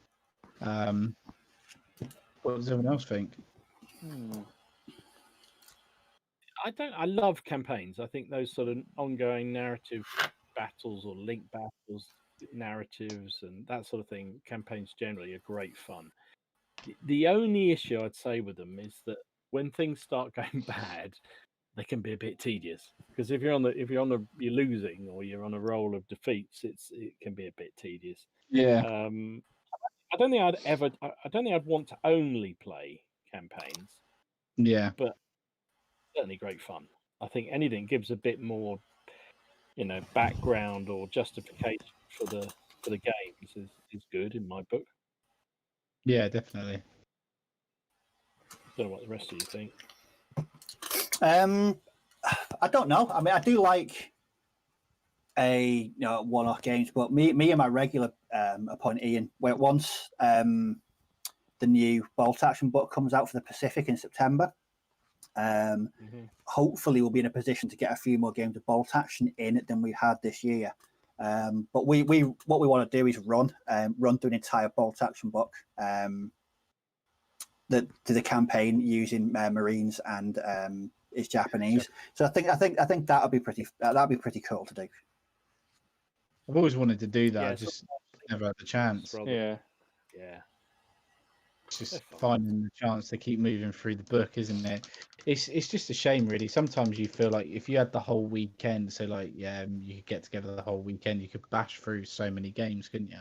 what does everyone else think? I love campaigns. I think those sort of ongoing narrative battles or link battles, narratives, and that sort of thing, campaigns generally are great fun. The only issue I'd say with them is that when things start going bad, they can be a bit tedious, because if you're losing, or you're on a roll of defeats, it can be a bit tedious. Yeah. I don't think I'd want to only play campaigns. Yeah. But certainly great fun. I think anything gives a bit more, background or justification for the games is good in my book. Yeah, definitely. Don't know what the rest of you think. I don't know. I mean, I do like one-off games, but me and my regular opponent Ian, once the new Bolt Action book comes out for the Pacific in September, hopefully we'll be in a position to get a few more games of Bolt Action in it than we had this year. But we what we want to do is run through an entire Bolt Action book, the campaign using Marines and is Japanese. So I think that'll be pretty cool to do. I've always wanted to do that. Yeah, I just never had the chance. Yeah. It's just finding the chance to keep moving through the book, isn't it? It's just a shame, really. Sometimes you feel like if you had the whole weekend, so like you could get together the whole weekend, you could bash through so many games, couldn't you?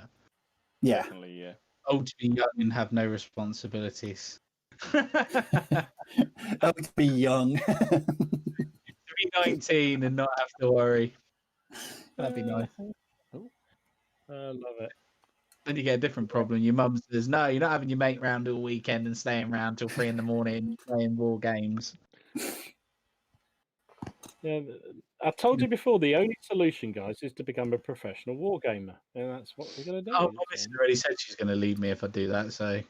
Yeah. Definitely, yeah. Oh, to be young and have no responsibilities. Oh, to be young. To be 19 and not have to worry. That'd be nice. I love it. Then you get a different problem. Your mum says, "No, you're not having your mate round all weekend and staying around till 3 a.m. playing war games." Yeah, I told you before, the only solution, guys, is to become a professional wargamer, and that's what we're going to do. Oh, Miss already said she's going to leave me if I do that. So.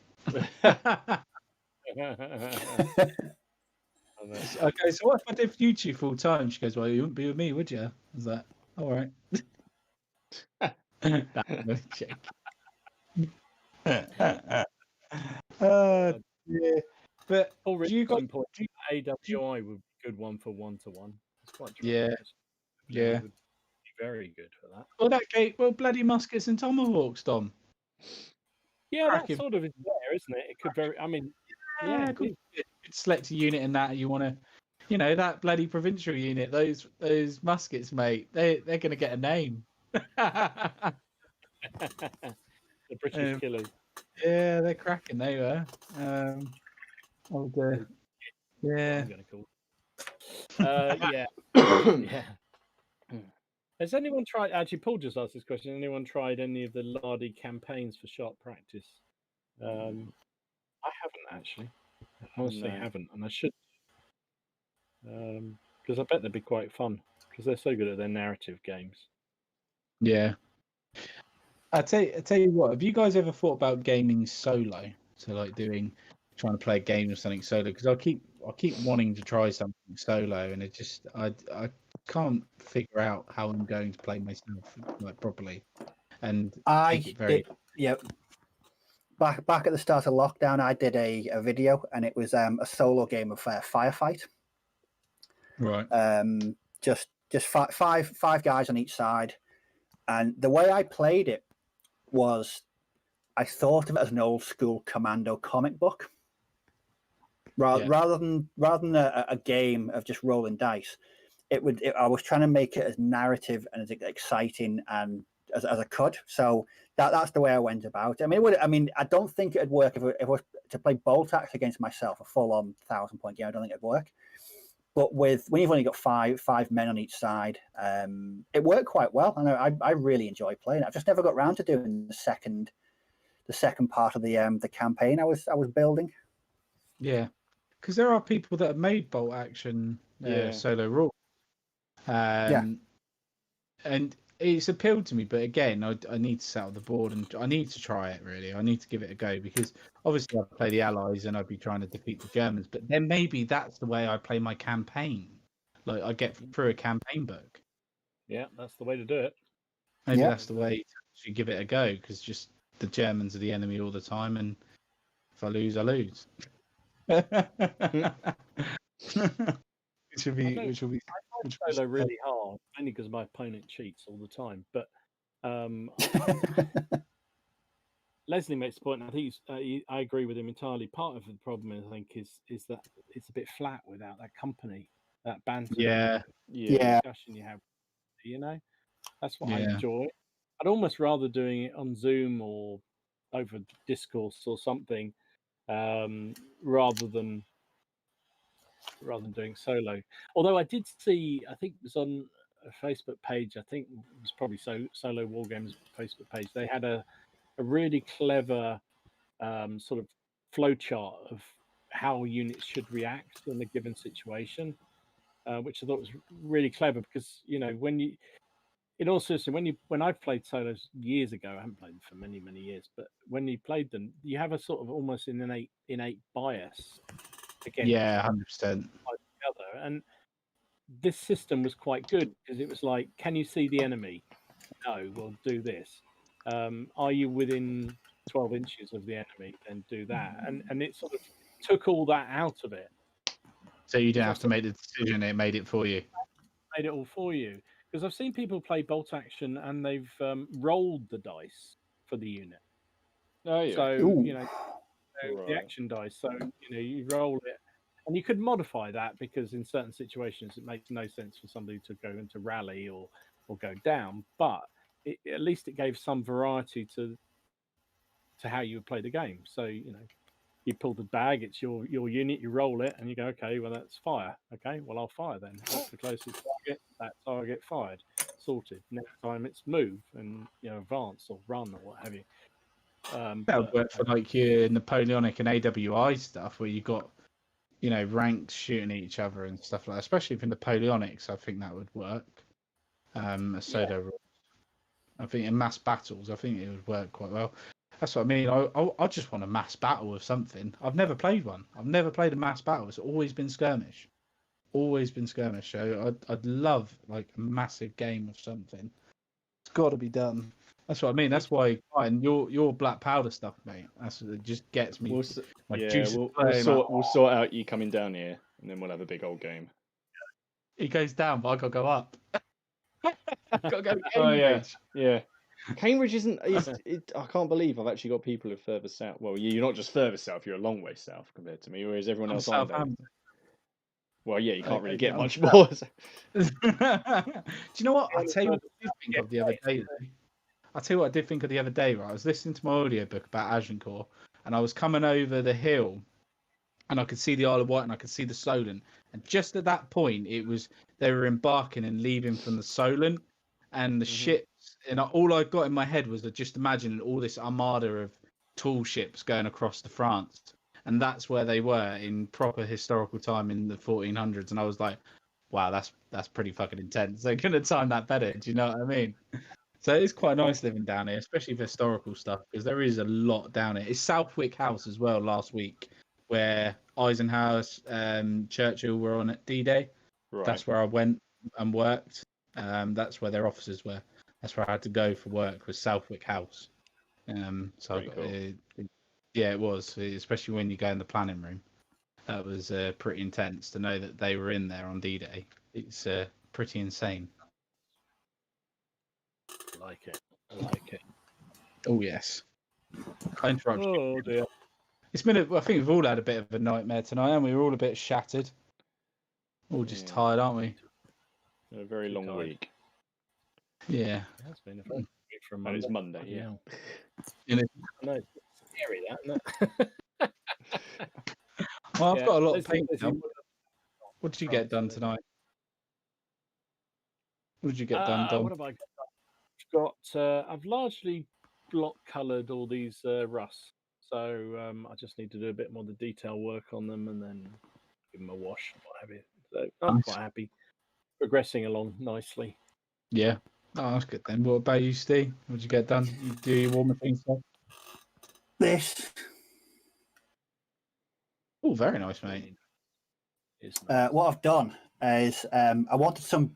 Okay, so what if I did YouTube full time? She goes, "Well, you wouldn't be with me, would you?" I was like, "All right." Yeah, but Already you got point AWI would be a good one for one-to-one. It's quite Yeah. It would be very good for that. Well, that gate, bloody muskets and tomahawks, Dom. Yeah, Cracking. that sort of is there, isn't it? It could very. I mean, yeah, good select a unit in that you want to, that bloody provincial unit. Those muskets, mate. They're going to get a name. the British killers. Yeah, they're cracking. They were. Yeah. I'm gonna call. Yeah. Yeah. Has anyone tried? Actually, Paul just asked this question. Anyone tried any of the Lardy campaigns for sharp practice? I haven't actually. I honestly No. haven't, and I should. Because I bet they'd be quite fun because they're so good at their narrative games. Yeah. I tell you what. Have you guys ever thought about gaming solo? So like trying to play a game or something solo? Because I keep wanting to try something solo, and I can't figure out how I'm going to play myself like properly, and take it very. Yeah. Back at the start of lockdown, I did a video, and it was a solo game of Firefight. Right. Just five guys on each side, and the way I played it was I thought of it as an old school Commando comic book, rather than a game of just rolling dice. I was trying to make it as narrative and as exciting and as I could. So that's the way I went about it. I mean, I don't think it'd work if it was to play Bolt Axe against myself, a full-on 1,000-point game. I don't think it'd work. But when you've only got five men on each side, it worked quite well, and I really enjoy playing it. I've just never got around to doing the second part of the campaign I was building. Yeah, because there are people that have made Bolt Action solo rule. And it's appealed to me, but again, I need to set up the board and I need to try it. Really, I need to give it a go because obviously I play the Allies and I'd be trying to defeat the Germans. But then maybe that's the way I play my campaign. Like I get through a campaign book. Yeah, that's the way to do it. Maybe that's the way to actually give it a go because just the Germans are the enemy all the time, and if I lose, I lose. Which will be solo really hard, only because my opponent cheats all the time. But Leslie makes the point, and I think I agree with him entirely. Part of the problem, I think, is that it's a bit flat without that company, that banter, discussion you have. You know, that's what I enjoy. I'd almost rather doing it on Zoom or over Discourse or something, rather than doing solo. Although I did see, I think it was on a Facebook page, I think it was probably Solo Wargames Facebook page, they had a really clever sort of flowchart of how units should react in a given situation, which I thought was really clever because, you know, in all seriousness, when I've played solos years ago, I haven't played them for many, many years, but when you played them, you have a sort of almost innate bias against 100%. other, and this system was quite good because it was like, can you see the enemy? No, well, do this. Are you within 12 inches of the enemy? Then do that, and it sort of took all that out of it. So you didn't have to make the decision; it made it for you. Made it all for you, because I've seen people play Bolt Action and they've rolled the dice for the unit. Oh yeah. So you know, the action dice. So you know, you roll it, and you could modify that because in certain situations it makes no sense for somebody to go into rally or go down. But at least it gave some variety to how you would play the game. So you know, you pull the bag, it's your unit, you roll it, and you go, okay, well that's fire. Okay, well I'll fire then. What's the closest target? That target fired. Sorted. Next time it's move and advance or run or what have you. That would work for like your Napoleonic and AWI stuff, where you got ranks shooting at each other and stuff like that. Especially for Napoleonics, I think that would work. Solo, I think in mass battles, I think it would work quite well. That's what I mean. I just want a mass battle of something. I've never played one. I've never played a mass battle. It's always been skirmish. Always been skirmish. So I'd love like a massive game of something. It's got to be done. That's what I mean. That's why. And your black powder stuff, mate. It just gets me. We'll sort out you coming down here, and then we'll have a big old game. He goes down, but I gotta go up. I've got to go to Cambridge. Yeah. Cambridge isn't. I can't believe I've actually got people who are further south. Well, you're not just further south; you're a long way south compared to me. Whereas everyone else, well, yeah, you can't really get much more. Do you know what? I'll tell you what I did think of the other day. I'll tell you what I did think of the other day, right? I was listening to my audiobook about Agincourt, and I was coming over the hill, and I could see the Isle of Wight, and I could see the Solent. And just at that point, they were embarking and leaving from the Solent, and the ships. And all I got in my head was just imagining all this armada of tall ships going across to France, and that's where they were in proper historical time in the 1400s. And I was like, wow, that's pretty fucking intense. They couldn't have timed that better. Do you know what I mean? So it's quite nice living down here, especially for historical stuff, because there is a lot down here. It's Southwick House as well last week, where Eisenhower, Churchill were on at D-Day. Right. That's where I went and worked. That's where their offices were. That's where I had to go for work, was Southwick House. So Pretty cool. Yeah, it was, especially when you go in the planning room. That was pretty intense to know that they were in there on D-Day. It's pretty insane. I like it. I like it. Oh yes. I interrupt you. Oh dear. It's been. I think we've all had a bit of a nightmare tonight, and we're all a bit shattered. All just tired, aren't we? A very long week. Yeah. It has been a fun week for a And Monday. it's Monday, yeah. And it- No, it's scary that, isn't it? well, I've Yeah, got a lot of let's- paint. let's- Now. What did you get done tonight? What did you get done, Dom? What have I got? I've largely block coloured all these rusts, so I just need to do a bit more of the detail work on them and then give them a wash and what have you. So I'm Nice. quite happy, progressing along nicely. Yeah. Oh, that's good then. What about you, Steve? What did you get done? You do your warmer thing stuff? This. Oh, very nice, mate. It's nice. What I've done is I wanted some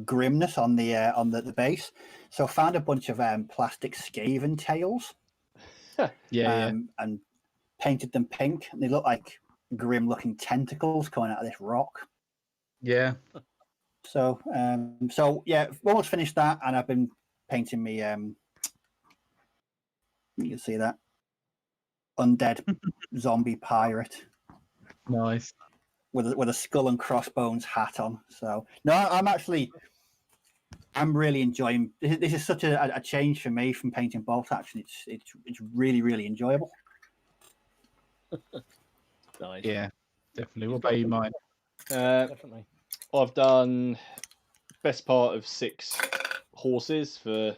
grimness on the base, so I found a bunch of plastic Skaven tails. Yeah, And painted them pink, and they look like grim-looking tentacles coming out of this rock. yeah. So, yeah, almost finished that, and I've been painting me. You can see that undead zombie pirate Nice. with a skull and crossbones hat on. So, no, I'm really enjoying. This is such a change for me from painting bolt action. It's really, really enjoyable. Nice. Yeah, definitely. What about you, Mike? Definitely. I've done best part of 6 horses for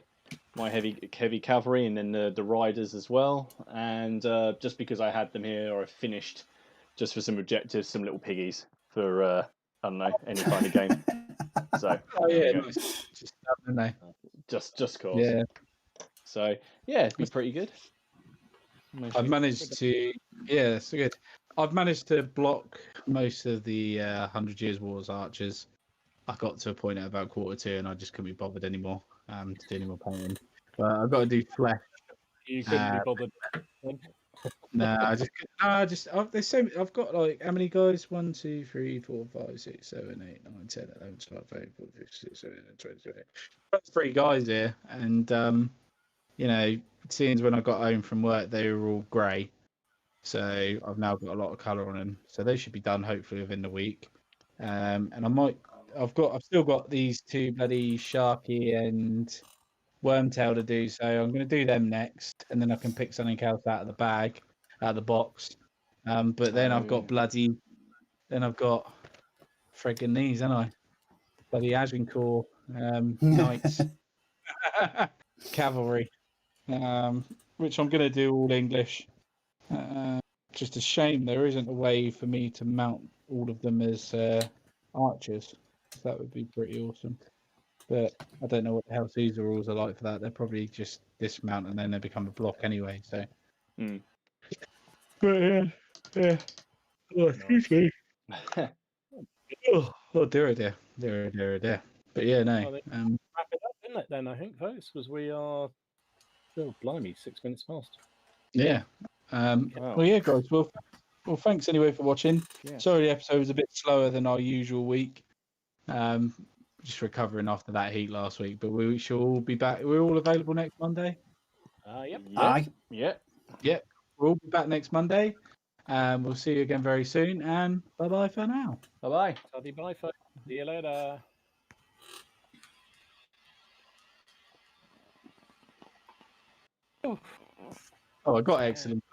my heavy cavalry, and then the riders as well. And just because I had them here, I finished just for some objectives, some little piggies for I don't know, any kind of game. So Oh yeah, there we go. nice. Just didn't they? just cause. Yeah. So yeah, it's been pretty good. I've managed to. Yeah, that's good. I've managed to block most of the 100 Years Wars archers. I got to a point at about 1/4 and I just couldn't be bothered anymore to do any more painting. But I've got to do flesh. You couldn't be bothered. There's so I've got like how many guys? 1, 2, 3, 4, 5, 6, 7, 8, 9, 10, 11, 12, 13, 14, 15, 16, 17, 20, 21. Got 3 guys here, and you know, seeing when I got home from work, they were all grey. So I've now got a lot of colour on them. So they should be done hopefully within the week. And I've still got these 2 bloody Sharky and Wormtail to do. So I'm going to do them next, and then I can pick something else out of the bag, out of the box. But then I've got friggin' these, haven't I? Bloody Agincourt Knights, Cavalry, which I'm going to do all English. Just a shame there isn't a way for me to mount all of them as archers. That would be pretty awesome. But I don't know what the hell Caesar rules are like for that. They're probably just dismount and then they become a block anyway. So. But yeah. Oh, excuse me. Oh dear, dear. But yeah, no. Wrap it up, isn't it? Then I think, folks, because we are still blimey 6 minutes past. Yeah. Wow. Well, yeah, guys. Well, thanks anyway for watching. Yeah. Sorry, the episode was a bit slower than our usual week. Just recovering after that heat last week, but we shall all be back. We're all available next Monday. Yep. Aye. Yeah. We'll all be back next Monday. We'll see you again very soon, and bye for now. Bye. Bye, folks. See you later. Oh, I got excellent